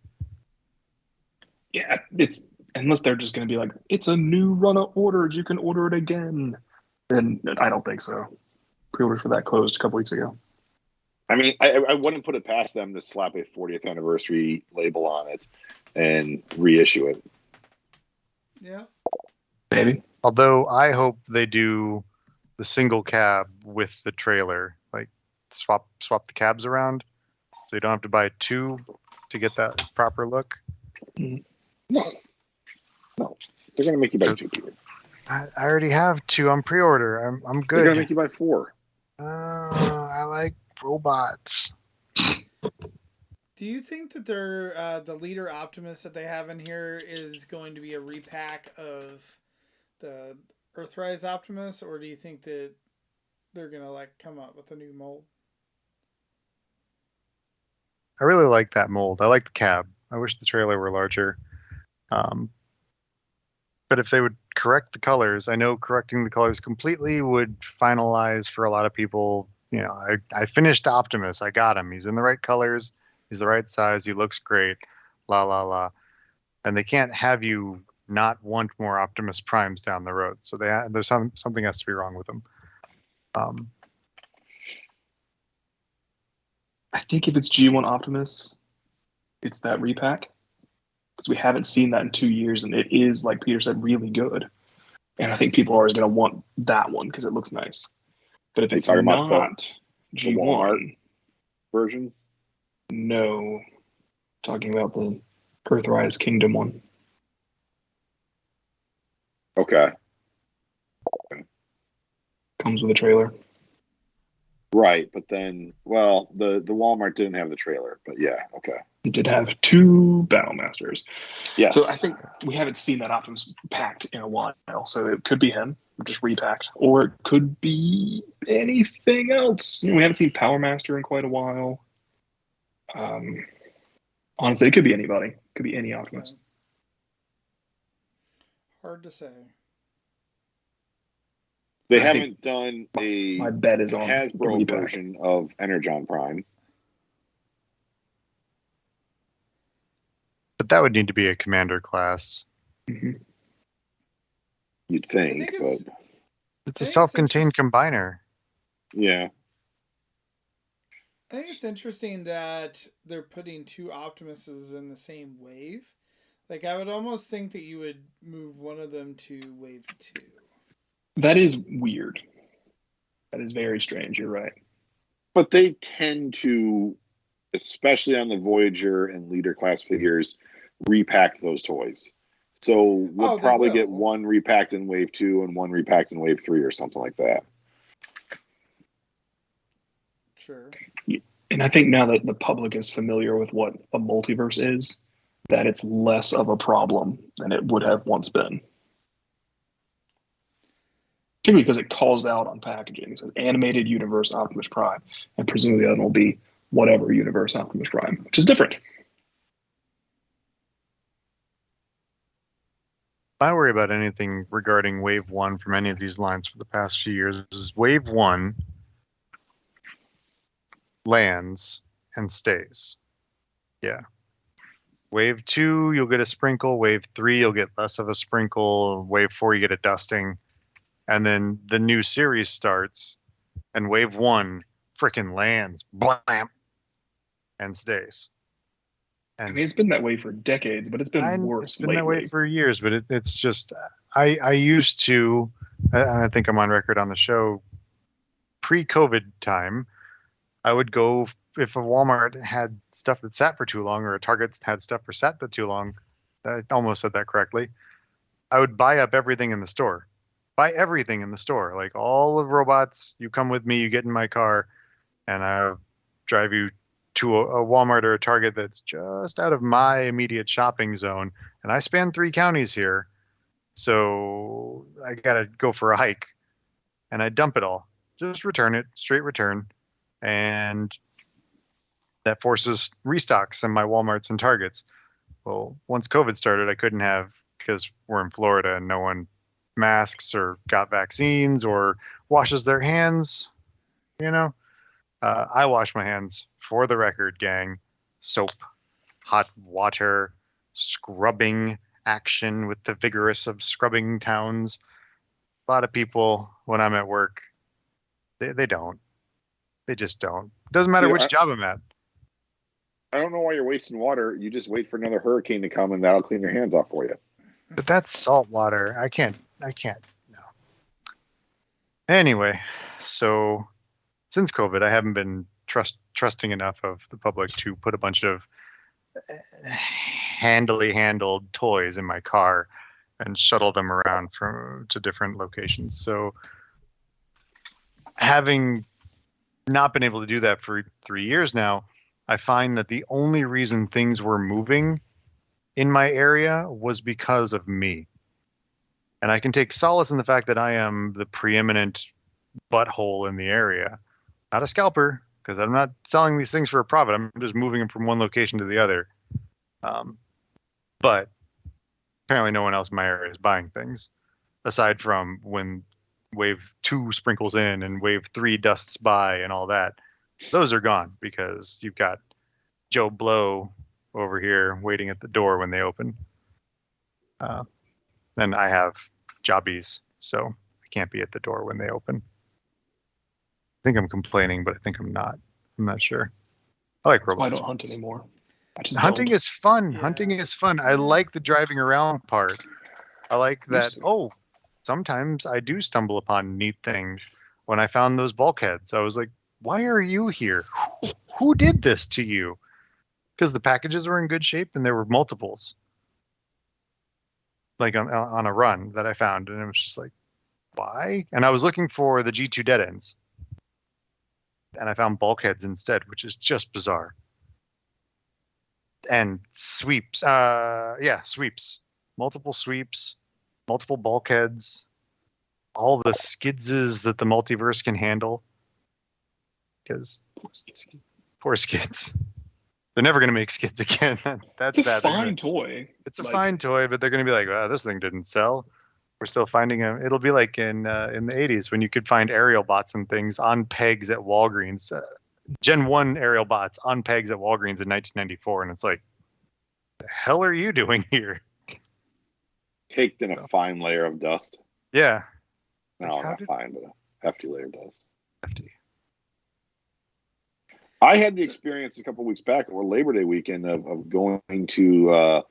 Yeah, it's unless they're just going to be like, it's a new run of orders, you can order it again. Then I don't think so. Pre-orders for that closed a couple weeks ago. I mean, I wouldn't put it past them to slap a 40th anniversary label on it and reissue it. Yeah. Maybe. Although I hope they do the single cab with the trailer, like swap the cabs around, so you don't have to buy two to get that proper look. No, they're gonna make you buy two, Peter. I already have two on pre-order. I'm good. They're gonna make you buy four. I like robots. Do you think that they're the leader Optimus that they have in here is going to be a repack of the Earthrise Optimus, or do you think that they're gonna like come up with a new mold? I really like that mold. I like the cab. I wish the trailer were larger. But if they would correct the colors, I know correcting the colors completely would finalize for a lot of people. You know, I finished Optimus. I got him. He's in the right colors. He's the right size. He looks great. La la la. And they can't have you not want more Optimus Primes down the road. So there's something has to be wrong with them. I think if it's G1 Optimus, it's that repack. Because we haven't seen that in 2 years, and it is, like Peter said, really good. And I think people are always going to want that one because it looks nice. But if it's talking not about the G1 Walmart version, no, talking about the Earthrise Kingdom one. okay, Comes with a trailer. right? But then, well, the Walmart didn't have the trailer, but yeah, okay, It did have 2 Battle Masters. yes. So I think we haven't seen that Optimus packed in a while. So it could be him, just repacked. Or it could be anything else. We haven't seen Power Master in quite a while. Honestly, it could be anybody. It could be any Optimus. Hard to say. They I haven't done a My bet is on Hasbro repack. version of Energon Prime. But that would need to be a commander class. Mm-hmm. You'd I think, think but it's- It's a I think it's self-contained combiner. yeah, I think it's interesting that they're putting 2 Optimuses in the same wave. Like, I would almost think that you would move one of them to wave 2. That is weird. That is very strange. You're right. but they tend to, especially on the Voyager and Leader class figures, repack those toys. So we'll Oh, they probably get will. one repacked in wave 2 and one repacked in wave 3 or something like that. Sure. And I think now that the public is familiar with what a multiverse is, that it's less of a problem than it would have once been. Particularly because it calls out on packaging. It says Animated Universe Optimus Prime, and presumably that will be whatever Universe Optimus Prime, which is different. I worry about anything regarding Wave 1 from any of these lines for the past few years is Wave 1 lands and stays. Yeah. Wave 2, you'll get a sprinkle. Wave 3, you'll get less of a sprinkle. Wave 4, you get a dusting. And then the new series starts, and Wave 1 frickin' lands, blam, and stays. I And mean, it's been that way for decades, but it's been worse it's been lately. that way for years, but it's just I used to, and I think I'm on record on the show, pre-COVID time, I would go if a Walmart had stuff that sat for too long or a Target had stuff for sat for too long. I almost said that correctly. I would buy up everything in the store. Buy everything in the store, like all the robots. You come with me, you get in my car, and I'll drive you to a Walmart or a Target that's just out of my immediate shopping zone. And I span 3 counties here, so I gotta go for a hike. And I dump it all. Just return it, straight return. And that forces restocks in my Walmarts and Targets. Well, once COVID started, I couldn't have, because we're in Florida and no one masks or got vaccines or washes their hands, you know. I wash my hands, for the record, gang. Soap, hot water, scrubbing, action with the vigorous of scrubbing towns. A lot of people, when I'm at work, they don't. They just don't. Doesn't matter which job I'm at. I don't know why you're wasting water. You just wait for another hurricane to come, and that'll clean your hands off for you. But that's salt water. I can't. No. Anyway, so since COVID, I haven't been trusting enough of the public to put a bunch of handily handled toys in my car and shuttle them around to different locations. So having not been able to do that for 3 years now, I find that the only reason things were moving in my area was because of me. And I can take solace in the fact that I am the preeminent butthole in the area. Not a scalper, because I'm not selling these things for a profit. I'm just moving them from one location to the other. But apparently no one else in my area is buying things, aside from when wave 2 sprinkles in and wave 3 dusts by and all that. Those are gone because you've got Joe Blow over here waiting at the door when they open. And I have jobbies, so I can't be at the door when they open. I think I'm complaining, but I think I'm not. I'm not sure. I like robots. I don't hunt anymore. Hunting is fun. Yeah. Hunting is fun. I like the driving around part. I like that. Oh, sometimes I do stumble upon neat things. When I found those bulkheads, I was like, why are you here? Who did this to you? Because the packages were in good shape and there were multiples. Like on a run that I found. And it was just like, why? And I was looking for the G2 dead ends. And I found bulkheads instead, which is just bizarre. And sweeps. Sweeps. Multiple sweeps. Multiple bulkheads. All the skidses that the multiverse can handle. Because poor skids. They're never going to make skids again. That's it's a bad. fine toy. It's a fine toy, but they're going to be like, wow, this thing didn't sell. We're still finding them. It'll be like in the 80s when you could find aerial bots and things on pegs at Walgreens. Gen 1 aerial bots on pegs at Walgreens in 1994. And it's like, the hell are you doing here? Caked in a fine layer of dust. Yeah. No, not fine, but a hefty layer of dust. Hefty. I had the experience a couple weeks back or Labor Day weekend of going to a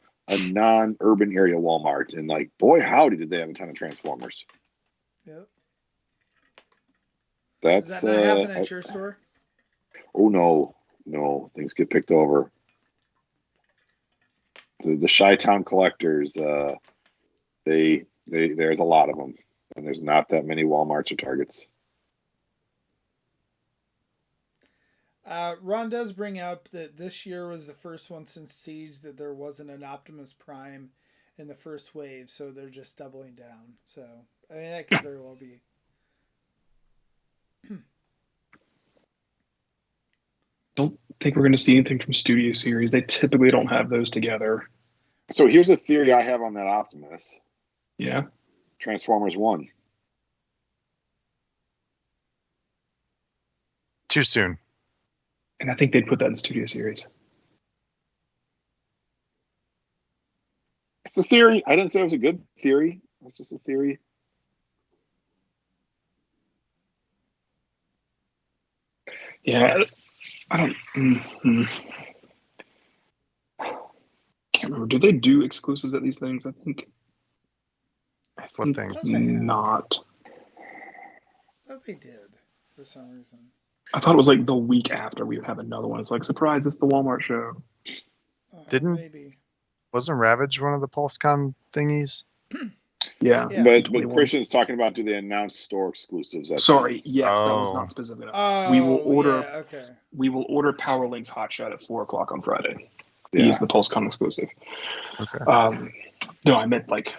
non-urban area Walmart, and like, boy, howdy, did they have a ton of Transformers. Yep. That's Does that not happen at your store? Oh no, things get picked over. The Chi-Town collectors, there's a lot of them, and there's not that many Walmarts or Targets. Ron does bring up that this year was the first one since Siege that there wasn't an Optimus Prime in the first wave, so they're just doubling down. So, I mean, that could very well be. Don't think we're going to see anything from Studio Series. They typically don't have those together. So here's a theory I have on that Optimus. Yeah. Transformers 1. Too soon. And I think they'd put that in Studio Series. It's a theory. I didn't say it was a good theory. It's just a theory. Yeah, I don't. Can't remember. Do they do exclusives at these things? I think. What things? Not. Oh, they did for some reason. I thought it was like the week after we would have another one. It's like, surprise, it's the Walmart show. Maybe. Wasn't Ravage one of the PulseCon thingies? Yeah. But Christian's talking about, do they announce store exclusives? Sorry, yes, that was not specific enough. Oh, we will order. Yeah, okay. We will order Power Link's Hot Shot at 4:00 on Friday. Yeah. He's the PulseCon exclusive. Okay. No, I meant like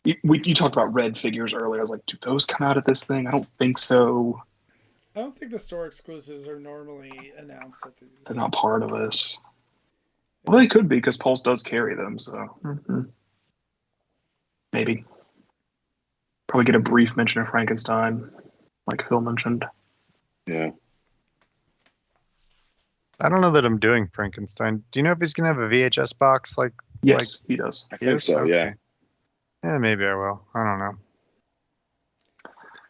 you talked about red figures earlier. I was like, do those come out at this thing? I don't think so. I don't think the store exclusives are normally announced at these. They're not part of this. Well, they could be because Pulse does carry them, so maybe. Probably get a brief mention of Frankenstein, like Phil mentioned. Yeah. I don't know that I'm doing Frankenstein. Do you know if he's going to have a VHS box like Yes, he does. I think so. Okay. Yeah. Yeah, maybe I will. I don't know.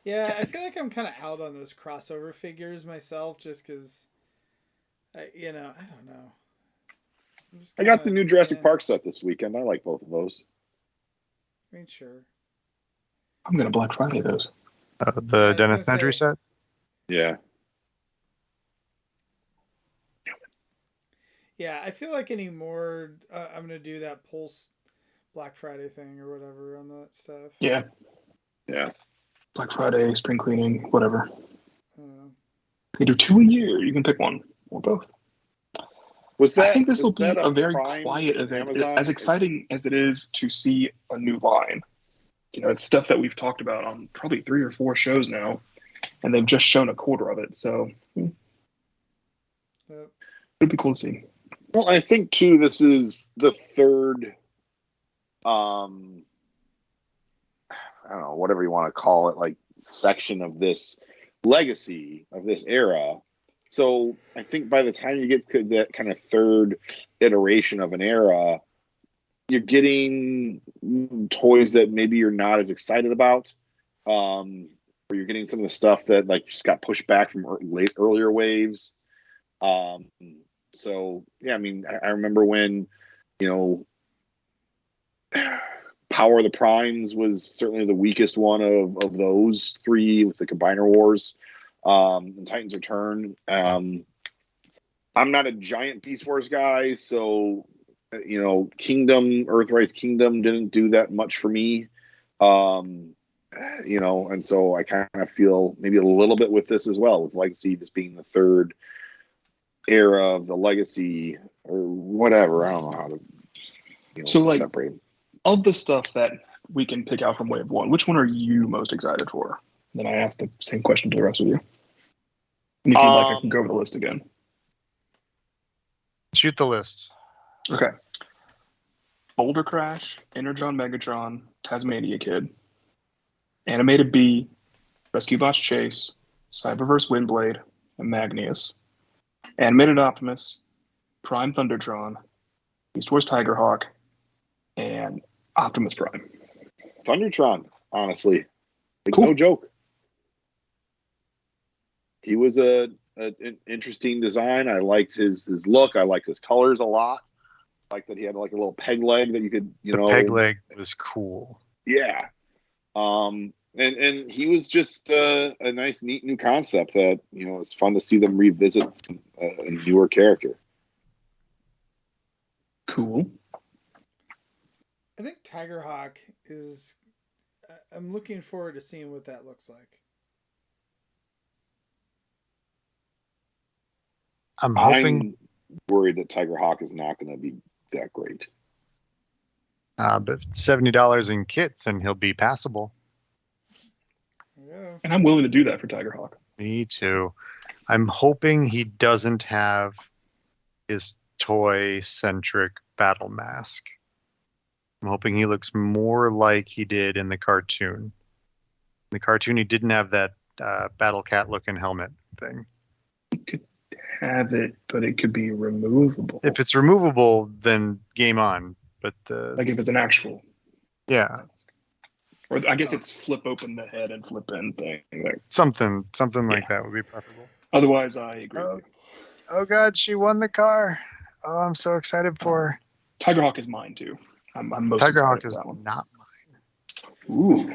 Yeah, I feel like I'm kind of out on those crossover figures myself, just because, I don't know. I got the new Jurassic Park set this weekend. I like both of those. I mean, sure. I'm gonna Black Friday those. The Dennis Nedry set? Yeah. Yeah, I feel like anymore, I'm gonna do that Pulse Black Friday thing or whatever on that stuff. Yeah. Yeah. Black Friday, spring cleaning, whatever. Uh, They do 2 a year. You can pick one or both. I think this will be a very quiet event. As exciting as it is to see a new line, it's stuff that we've talked about on probably 3 or 4 shows now, and they've just shown a quarter of it. So it'll be cool to see. Well, I think too, this is the third, I don't know, whatever you want to call it, like section of this legacy of this era. So I think by the time you get to that kind of third iteration of an era, you're getting toys that maybe you're not as excited about, or you're getting some of the stuff that like just got pushed back from earlier waves. So yeah, I mean, I remember when, Power of the Primes was certainly the weakest one of those three with the Combiner Wars. And Titans Return. I'm not a giant Beast Wars guy, so Earthrise Kingdom didn't do that much for me. And so I kind of feel maybe a little bit with this as well, with Legacy, this being the third era of the Legacy or whatever. I don't know how to separate. Of the stuff that we can pick out from Wave 1, which one are you most excited for? Then I asked the same question to the rest of you. And if you'd like, I can go over the list again. Shoot the list. Okay. Boulder Crash, Energon Megatron, Tasmania Kid, Animated Bee, Rescue Bots Chase, Cyberverse Windblade, and Magnius, Animated Optimus, Prime Thundertron, Beast Wars Tigerhawk, and Optimus Prime. Thundertron, honestly. Cool. No joke. He was an interesting design. I liked his look. I liked his colors a lot. I liked that he had like a little peg leg that you could, The peg leg was cool. Yeah. And he was just a nice, neat new concept that, it's fun to see them revisit a newer character. Cool. I think Tigerhawk is... I'm looking forward to seeing what that looks like. I'm worried that Tigerhawk is not going to be that great. But $70 in kits and he'll be passable. Yeah. And I'm willing to do that for Tigerhawk. Me too. I'm hoping he doesn't have his toy-centric battle mask. I'm hoping he looks more like he did in the cartoon. In the cartoon, he didn't have that Battle Cat-looking helmet thing. He could have it, but it could be removable. If it's removable, then game on. But like if it's an actual. Yeah. Or I guess it's flip open the head and flip in thing. Like, something like that would be preferable. Otherwise, I agree with you. Oh God, she won the car. Oh, I'm so excited for her. Tigerhawk is mine too. I'm most Tigerhawk is that one. not mine. Ooh.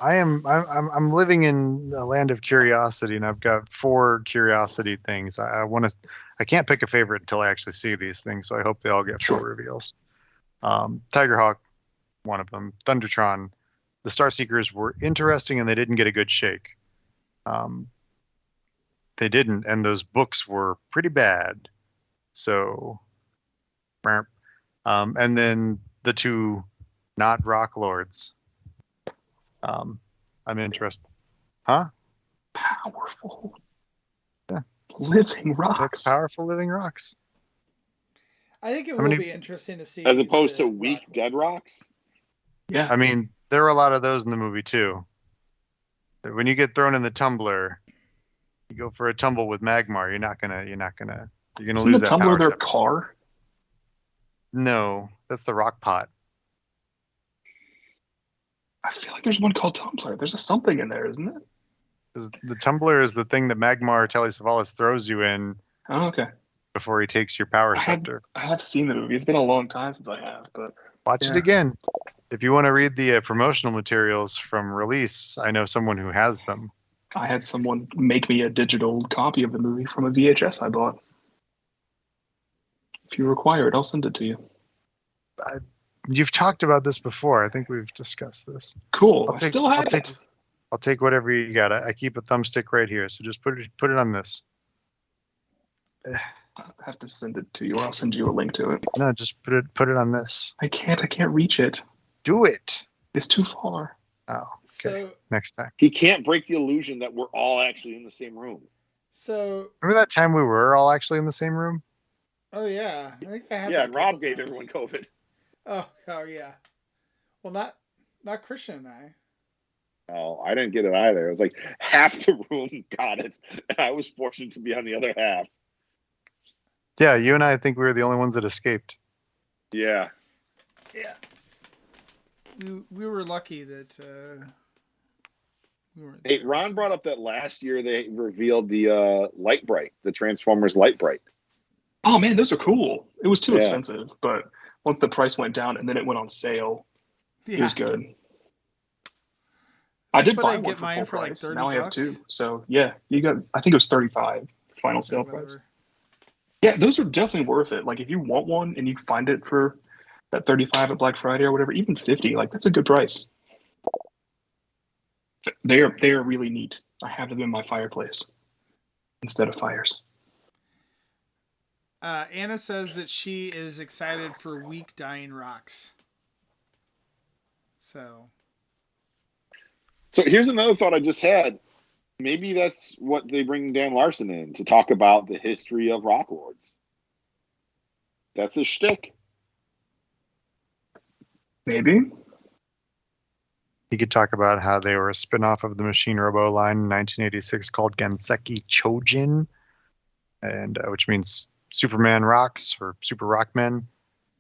I'm living in a land of curiosity, and I've got 4 curiosity things. I can't pick a favorite until I actually see these things, so I hope they all get full reveals. Tigerhawk, one of them. Thundertron. The Starseekers were interesting, and they didn't get a good shake. They didn't, and those books were pretty bad. So, and then the 2 not Rock Lords. I'm interested. Huh? Powerful. Yeah. Living rocks. Powerful living rocks. I think it will be interesting to see. As opposed to weak dead rocks? Yeah. I mean, there were a lot of those in the movie too. When you get thrown in the tumbler, you go for a tumble with Magmar, you're gonna Isn't lose the that tumbler power their set. car? No, that's the rock pot. I feel like there's one called Tumbler. There's a something in there, isn't it? 'Cause the tumbler is the thing that Magmar Telesavalas throws you in Oh, okay. before he takes your power I have scepter. I have seen the movie. It's been a long time since I have, but Watch it yeah. again. If you want to read the promotional materials from release, I know someone who has them. I had someone make me a digital copy of the movie from a VHS I bought. If you require it, I'll send it to you. You've talked about this before. I think we've discussed this. Cool. I'll I take- still have I'll take- it. I'll take whatever you got. I keep a thumbstick right here, so just put it on this. I have to send it to you. I'll send you a link to it. No, just put it on this. I can't reach it. Do it. It's too far. Oh, okay. So, Next time. He can't break the illusion that we're all actually in the same room. so, Remember that time we were all actually in the same room? oh yeah, I think I have. Yeah, that and a couple Rob gave times. everyone COVID. Oh yeah. Well, not Christian and I. Oh, I didn't get it either. It was like half the room got it, and I was fortunate to be on the other half. Yeah, you and I think we were the only ones that escaped. Yeah. Yeah. We were lucky that we weren't. Hey, there. Ron brought up that last year they revealed the Light Bright, the Transformers Light Bright. Oh man, those are cool. It was too Yeah. expensive, but once the price went down and then it went on sale, it Yeah. was good. I did But buy I one get for mine full for like price. 30 Now I have bucks. two. So yeah, you got. I think it was 35 final sale price. Whatever. Yeah, those are definitely worth it. Like if you want one and you find it for that 35 at Black Friday or whatever, even 50, like that's a good price. They are really neat. I have them in my fireplace instead of fires. Anna says that she is excited for Weak Dying Rocks. So here's another thought I just had. Maybe that's what they bring Dan Larson in to talk about the history of Rock Lords. That's his shtick. Maybe. He could talk about how they were a spin-off of the Machine Robo line in 1986 called Genseki Chojin, and which means Superman Rocks or Super Rockmen,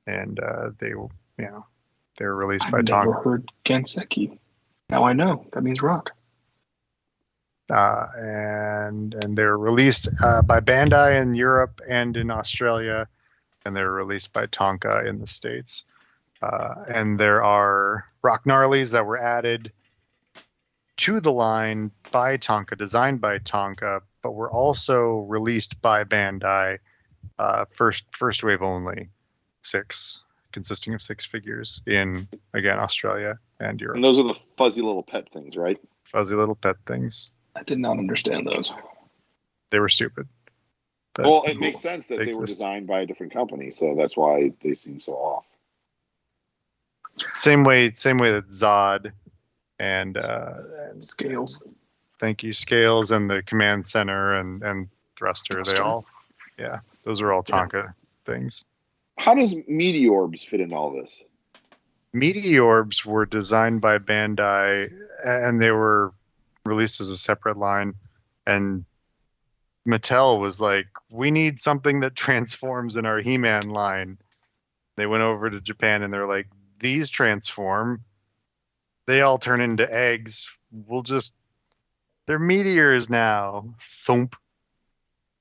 and they were released by I've never Tonka. heard Genseki. Now I know. That means rock. And they were released by Bandai in Europe and in Australia, and they were released by Tonka in the States. And there are Rock Gnarlies that were added to the line by Tonka, designed by Tonka, but were also released by Bandai, first wave only, 6, consisting of 6 figures in, again, Australia and Europe. And those are the fuzzy little pet things, right? Fuzzy little pet things. I did not understand those. They were stupid. But Well, it makes sense that They they were exist. designed by a different company, so that's why they seem so off. Same way that Zod and Scales. thank you, Scales and the Command Center and Thruster, those are all Tonka things. How does Meteorbs fit in all this? Meteorbs were designed by Bandai and they were released as a separate line, and Mattel was like, we need something that transforms in our He-Man line. They went over to Japan and they're like, these transform. They all turn into eggs. They're meteors now. Thump.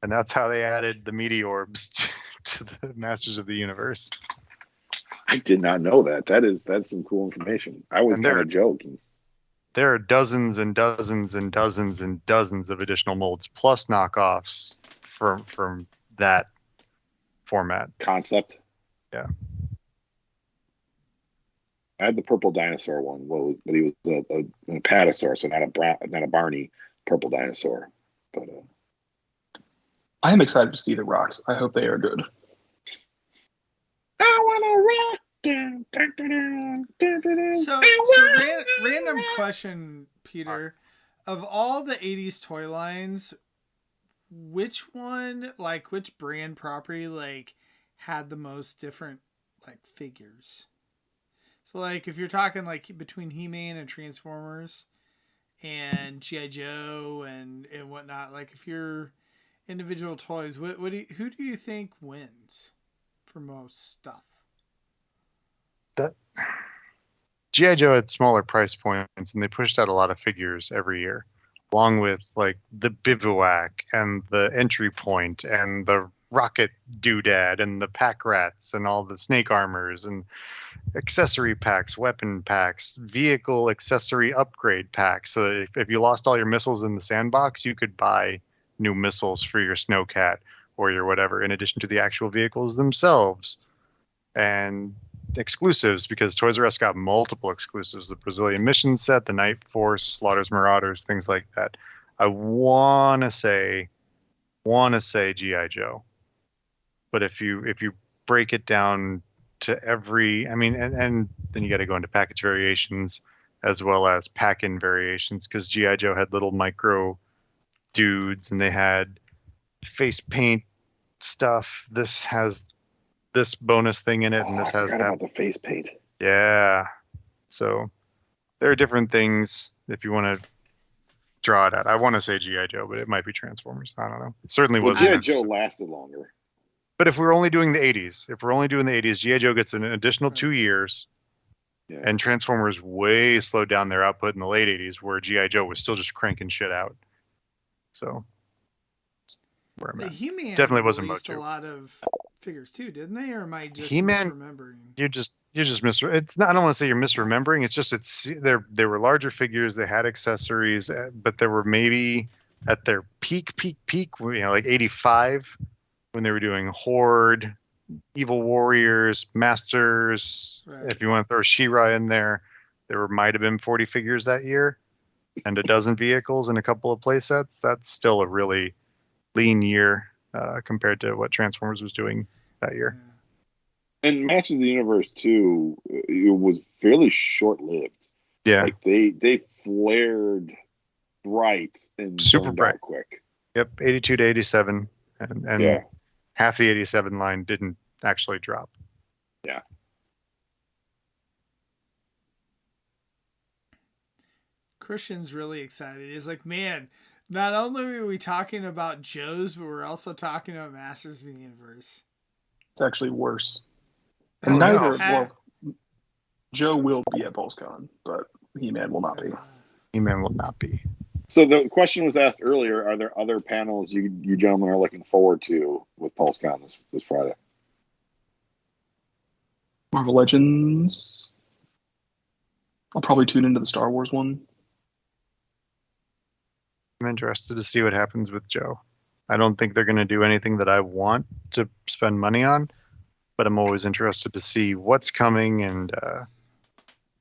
And that's how they added the Meteorbs to the Masters of the Universe. I did not know that. That's some cool information. I was And kind they're- of joking. There are dozens and dozens and dozens and dozens of additional molds, plus knockoffs from that format. Concept. Yeah. I had the purple dinosaur one. But he was a patasaur, so not a Barney purple dinosaur. But I am excited to see the rocks. I hope they are good. I wanna rock. So random question, Peter. Of all the 80s toy lines, which brand property had the most different figures? So if you're talking between He-Man and Transformers and G.I. Joe and whatnot, if you're individual toys, who do you think wins for most stuff? that G.I. Joe had smaller price points, and they pushed out a lot of figures every year, along with like the bivouac and the entry point and the rocket doodad and the pack rats and all the snake armors and accessory packs, weapon packs, vehicle accessory upgrade packs. So that if you lost all your missiles in the sandbox, you could buy new missiles for your Snowcat or your whatever, in addition to the actual vehicles themselves. And exclusives, because Toys R Us got multiple exclusives: the Brazilian Mission set, the Night Force, Slaughter's Marauders, things like that. I wanna say G.I. Joe, but if you break it down to every, I mean, and then you got to go into package variations as well as pack-in variations, because G.I. Joe had little micro dudes and they had face paint stuff. This has this bonus thing in it, and this has that. About the face paint. Yeah. So there are different things if you want to draw it out. I want to say G.I. Joe, but it might be Transformers. I don't know. It certainly wasn't. G.I. Joe lasted longer. But if we're only doing the 80s, G.I. Joe gets an additional 2 years, and Transformers way slowed down their output in the late 80s, where G.I. Joe was still just cranking shit out. So where I'm at. He-Man definitely wasn't released Motu. a lot of figures too, didn't they? Or am I just He-Man, misremembering? You're just it's not. I don't want to say you're misremembering. It's just they were larger figures. They had accessories, but there were maybe at their peak, like 85, when they were doing Horde, Evil Warriors, Masters. Right. If you want to throw She-Ra in there, might have been 40 figures that year, and a dozen vehicles and a couple of play sets. That's still a really lean year compared to what Transformers was doing that year. And Masters of the Universe 2, it was fairly short-lived. Yeah. Like they flared bright and Super burned bright. out quick. Yep, 82 to 87, and half the 87 line didn't actually drop. Yeah. Christian's really excited. He's like, man, not only are we talking about Joe's, but we're also talking about Masters of the Universe. It's actually worse. Oh, And no. well, Joe will be at PulseCon, but He-Man will not be. He-Man will not be. So the question was asked earlier: are there other panels you gentlemen are looking forward to with PulseCon this Friday? Marvel Legends. I'll probably tune into the Star Wars one. I'm interested to see what happens with Joe. I don't think they're going to do anything that I want to spend money on, but I'm always interested to see what's coming and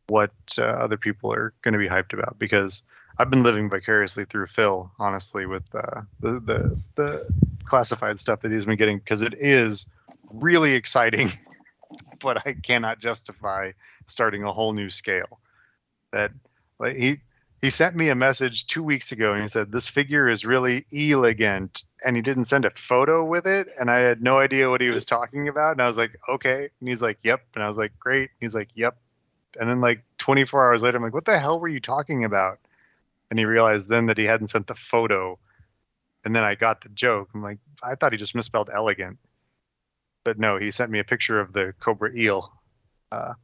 what other people are going to be hyped about, because I've been living vicariously through Phil, honestly, with the classified stuff that he's been getting, because it is really exciting, but I cannot justify starting a whole new scale. That like he sent me a message 2 weeks ago and he said, this figure is really elegant, and he didn't send a photo with it, and I had no idea what he was talking about, and I was like, okay, and he's like, yep, and I was like, great, and he's like, yep, and then like 24 hours later I'm like, what the hell were you talking about? And he realized then that he hadn't sent the photo, and then I got the joke. I'm like, I thought he just misspelled elegant, but no, he sent me a picture of the Cobra eel, and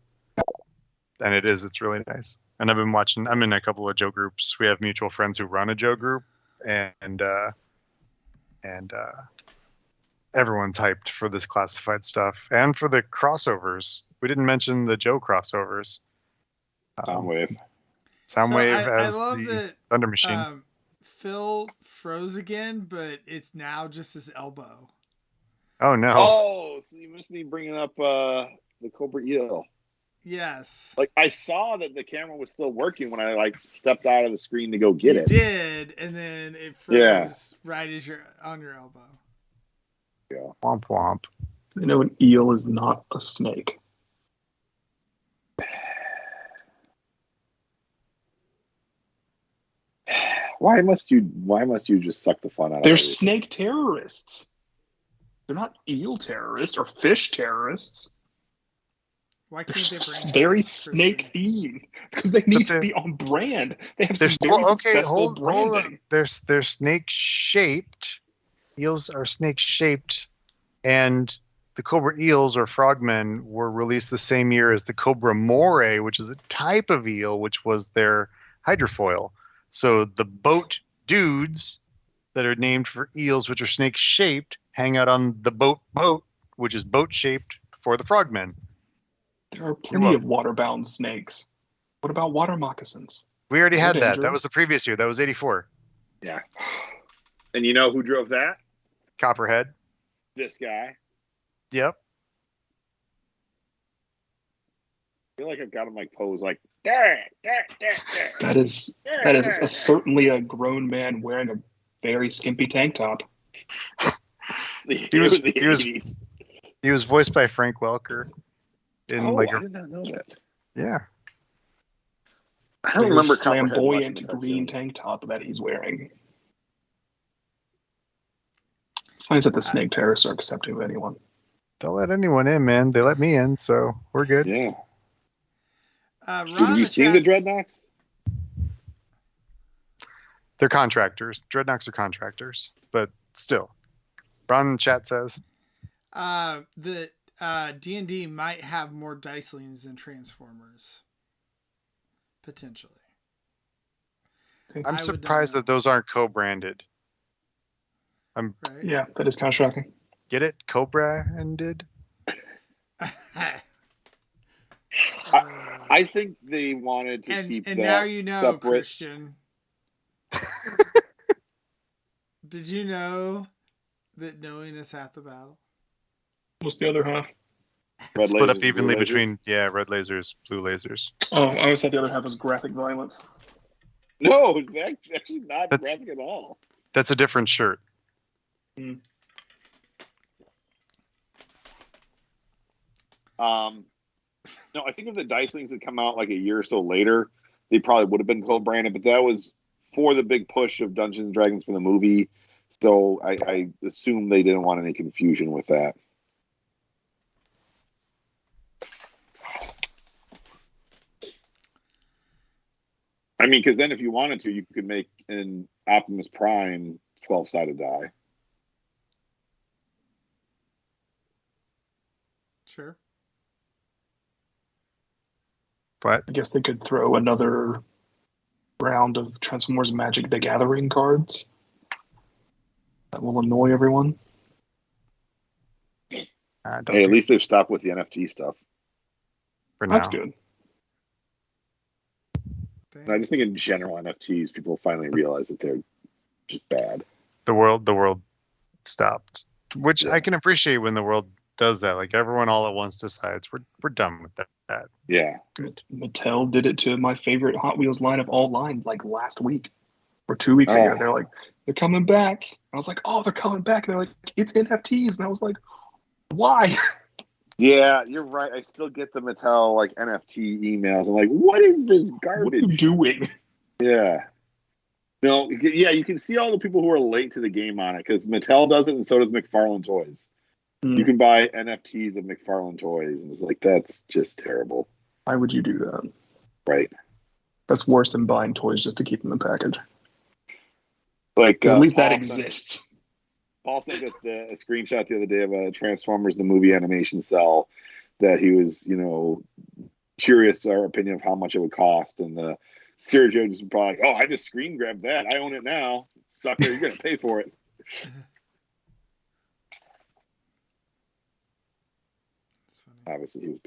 it's really nice. And I've been watching. I'm in a couple of Joe groups. We have mutual friends who run a Joe group, and everyone's hyped for this classified stuff and for the crossovers. We didn't mention the Joe crossovers. Soundwave As I love the that, Thunder Machine. Phil froze again, but it's now just his elbow. Oh no! Oh, so you must be bringing up the Cobra eel. Yes. Like I saw that the camera was still working when I like stepped out of the screen to go get it. Did, and then it froze right as you're on your elbow. Yeah. Womp womp. You know, an eel is not a snake. Why must you just suck the fun out of it? They're snake terrorists. They're not eel terrorists or fish terrorists. Why They're can't they bring very snake themed because they need to be on brand. They have some very successful branding. They're snake shaped. Eels are snake shaped, and the Cobra Eels or frogmen were released the same year as the Cobra Moray, which is a type of eel, which was their hydrofoil. So the boat dudes that are named for eels, which are snake-shaped, hang out on the boat, which is boat-shaped for the frogmen. There are plenty of water-bound snakes. What about water moccasins? We already They're had that. dangerous. That was the previous year. That was 84. Yeah. And you know who drove that? Copperhead. This guy. Yep. I feel like I've got him like pose like That is certainly a grown man wearing a very skimpy tank top. He was voiced by Frank Welker. I did not know that. Yeah. I don't remember flamboyant green tank top that he's wearing. Signs that the snake terrorists are accepting of anyone. Don't let anyone in, man. They let me in, so we're good. Yeah. Ron Have you seen the Dreadnoks? They're contractors. Dreadnoks are contractors, but still. Ron in the chat says the D&D might have more dicelings than Transformers. Potentially. I'm surprised that those aren't co-branded. Right? Yeah, that is kind of shocking. Get it? Co-branded? I think they wanted to keep and that now you know, separate. Christian. Did you know that knowing is half the battle? What's the other half? Red Split lasers, up evenly blue lasers. between red lasers, blue lasers. Oh, I always thought the other half was graphic violence. No, it's actually not graphic at all. That's a different shirt. No, I think if the Dicelings had come out like a year or so later, they probably would have been co-branded, but that was for the big push of Dungeons and Dragons for the movie. So I assume they didn't want any confusion with that. I mean, because then if you wanted to, you could make an Optimus Prime 12-sided die. Sure. But I guess they could throw another round of Transformers Magic the Gathering cards. That will annoy everyone. Hey, at least they've stopped with the NFT stuff. For now. That's good. And I just think in general, NFTs, people finally realize that they're just bad. The world stopped. Which I can appreciate when the world does that. Like everyone all at once decides we're done with that. Yeah. Mattel did it to my favorite Hot Wheels line of all line like last week or 2 weeks ago. They're like, they're coming back. I was like, oh, they're coming back. And they're like, it's NFTs. And I was like, why? Yeah, you're right. I still get the Mattel like NFT emails. I'm like, what is this garbage? What are you doing? Yeah. No, yeah, you can see all the people who are late to the game on it because Mattel does it and so does McFarlane Toys. You can buy NFTs of McFarlane Toys, and it's like, that's just terrible. Why would you do that? Right. That's worse than buying toys just to keep them in the package. Like at least that exists. Paul sent us a screenshot the other day of a Transformers the movie animation cell that he was, curious our opinion of how much it would cost, and Sergio just probably like, oh, I just screen grabbed that. I own it now. Sucker, you're gonna pay for it. Obviously, he was.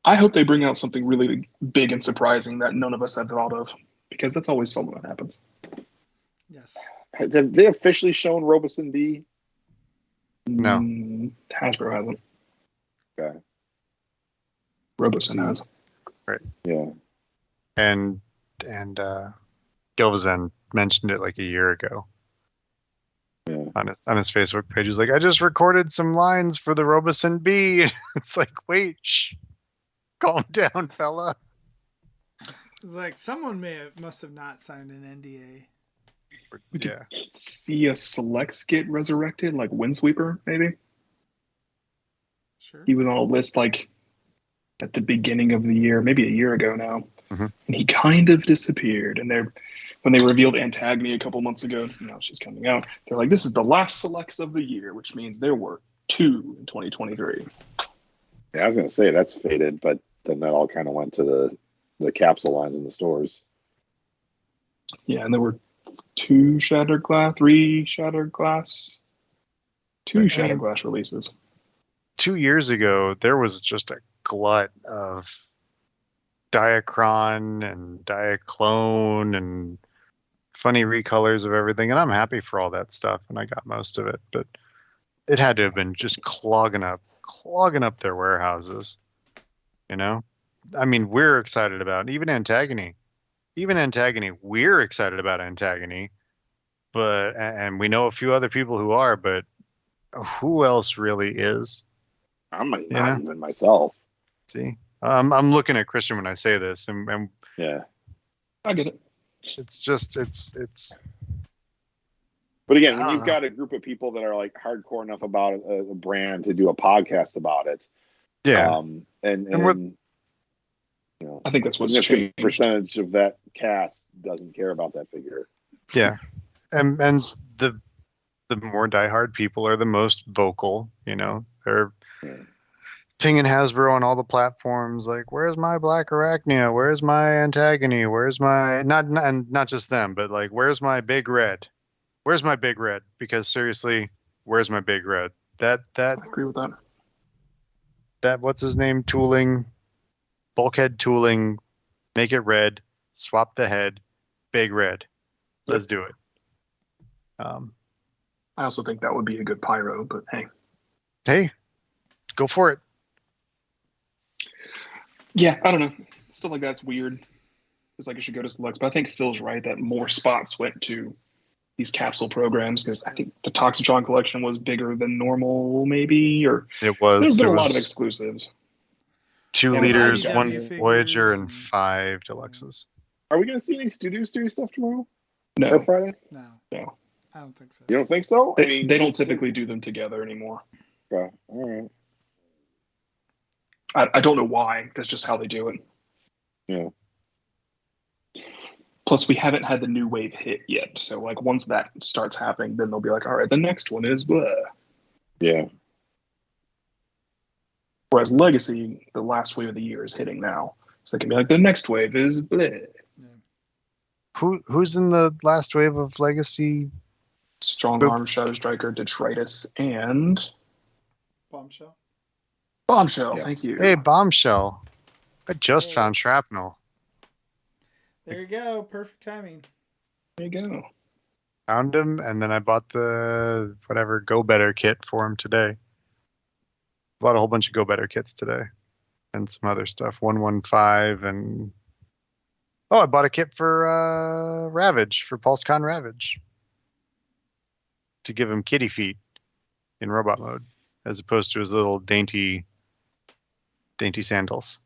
I hope they bring out something really big and surprising that none of us had thought of, because that's always fun when that happens. Yes. Have they officially shown Roboson B? No. Hasbro hasn't. Okay. Roboson has. Right. Yeah. And Gilvezan mentioned it like a year ago. Yeah. On his Facebook page, he's like, I just recorded some lines for the Roboson B. It's like, wait, calm down, fella. It's like someone must have not signed an NDA. We could see a Selects get resurrected, like Windsweeper, maybe. Sure. He was on a list like at the beginning of the year, maybe a year ago now, and he kind of disappeared. And when they revealed Antagony a couple months ago, she's coming out. They're like, this is the last Selects of the year, which means there were 2 in 2023. Yeah, I was gonna say that's faded, but then that all kind of went to the capsule lines in the stores. Yeah, and there were 3 Shattered Glass releases. 2 years ago, there was just a glut of Diacron and Diaclone and funny recolors of everything, and I'm happy for all that stuff, and I got most of it, but it had to have been just clogging up their warehouses. You know, I mean, we're excited about even Antagony. We're excited about Antagony, but and we know a few other people who are, but who else really is? I'm not even myself. See, I'm looking at Christian when I say this, and Yeah, I get it. it's just it's. But again, when you've got a group of people that are like hardcore enough about a brand to do a podcast about it, yeah, and you know, I think that's what's significant changed. percentage of that cast doesn't care about that figure. yeah, and the more diehard people are the most vocal. You know, they're pinging Hasbro on all the platforms, like, where's my Black Arachnia? Where's my Antagony? Where's my not just them, but like, where's my Big Red? Where's my Big Red? Because seriously, where's my Big Red? That I agree with that. that what's his name? Tooling, bulkhead tooling, make it red, swap the head, Big Red. Let's do it. I also think that would be a good pyro, but Hey, go for it. Yeah, I don't know. Stuff like that's weird. It's like it should go to selects, but I think Phil's right that more spots went to these capsule programs because I think the Toxitron collection was bigger than normal, maybe, or It was. there's been There a lot of was exclusives. 2 And liters, IDW 1 figures Voyager, and and- 5 Deluxes. Are we going to see any Studio stuff tomorrow or No, Friday? No, I don't think so. You don't think so? they don't typically do them together anymore. Okay. All right. I don't know why. That's just how they do it. Yeah. Plus, we haven't had the new wave hit yet. So, like, once that starts happening, then they'll be like, all right, the next one is blah. Yeah. Whereas Legacy, the last wave of the year is hitting now. So they can be like, the next wave is blah. Who's in the last wave of Legacy? Strong Arm, Shadow Striker, Detritus, and Bombshell. Bombshell. Yeah. Thank you. Hey, Bombshell. I just Hey. found Shrapnel. There you go. Perfect timing. There you go. Found him, and then I bought the whatever Go Better kit for him today. Bought a whole bunch of Go Better kits today, and some other stuff. 115 and I bought a kit for Ravage, for PulseCon Ravage, to give him kitty feet in robot mode, as opposed to his little dainty sandals.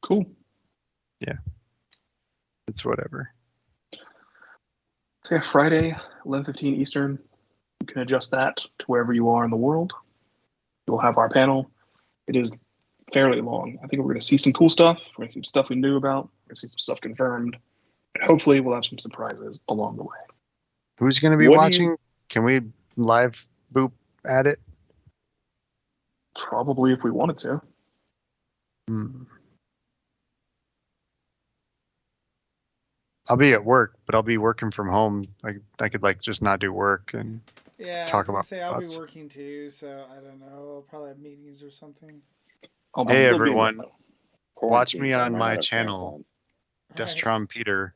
Cool. It's whatever. So yeah, Friday, 11:15 Eastern. You can adjust that to wherever you are in the world. We'll have our panel. It is fairly long. I think we're going to see some cool stuff. We're going to see some stuff we knew about. We're going to see some stuff confirmed. And hopefully we'll have some surprises along the way. Who's going to be What do watching? Can we live boop at it? Probably if we wanted to. I'll be at work, but I'll be working from home. I could like just not do work and Yeah, talk I was gonna about say I'll be thoughts. working too, so I don't know. I'll probably have meetings or something. I'll Hey, still be in everyone. the- Watch me Quarantine, on I might my not have channel. pants Destrom Peter.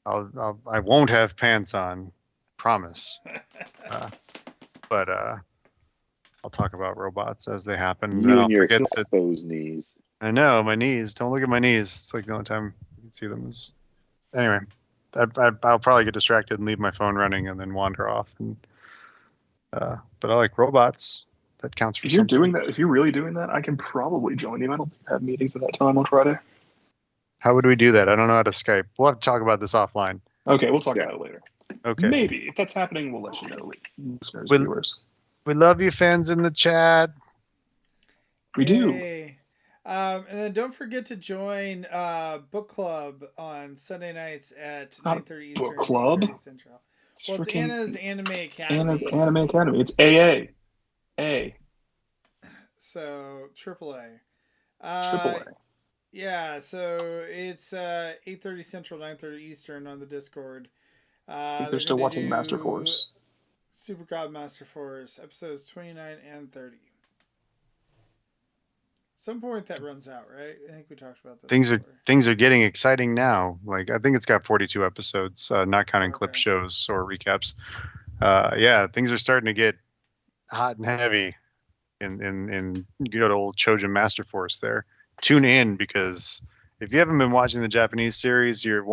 I won't have pants on, promise. But I'll talk about robots as they happen. on. And You then I'll and your forget that. exposed knees. I know my knees. Don't look at my knees. It's like the only time you can see them is. Anyway, I'll probably get distracted and leave my phone running and then wander off. And but I like robots. That counts for If you're something. doing that, if you're really doing that, I can probably join you. I don't have meetings at that time on Friday. How would we do that? I don't know how to Skype. We'll have to talk about this offline. Okay, we'll talk Yeah. about it later. Okay. Maybe. If that's happening, we'll let you know, listeners, Will- viewers. We love you, fans in the chat. We do. Yay. And then don't forget to join book club on Sunday nights at not 9:30 book Eastern, club. 8:30 Central. Well, it's Anna's Anime Academy. Anna's Anime Academy. It's AA. A. So AAA. Triple A. Yeah, so it's 8:30 Central, 9:30 Eastern on the Discord. I think they're still watching Master Force. Super God Master Force, episodes 29 and 30. Some point that runs out, right? I think we talked about this. Things are getting exciting now. Like I think it's got 42 episodes, not counting clip shows or recaps. Yeah, things are starting to get hot and heavy in good old Chojin Master Force there. Tune in, because if you haven't been watching the Japanese series, you're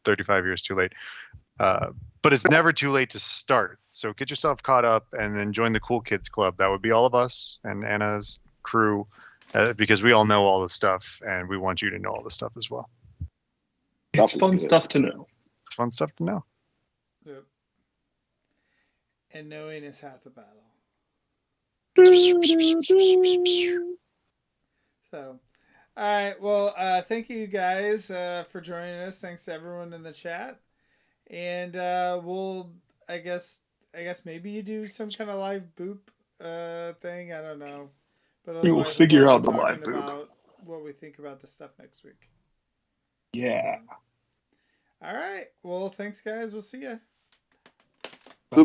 35 years too late. But it's never too late to start. So get yourself caught up and then join the Cool Kids Club. That would be all of us and Anna's crew, because we all know all the stuff and we want you to know all the stuff as well. It's fun stuff to know. It's fun stuff to know. Yep. And knowing is half the battle. So, all right. Well, thank you guys for joining us. Thanks to everyone in the chat. And we'll, I guess maybe you do some kind of live boop thing. I don't know. But we will figure out the live boop. About what we think about the stuff next week. Yeah. So, all right. Well, thanks, guys. We'll see ya. Bye.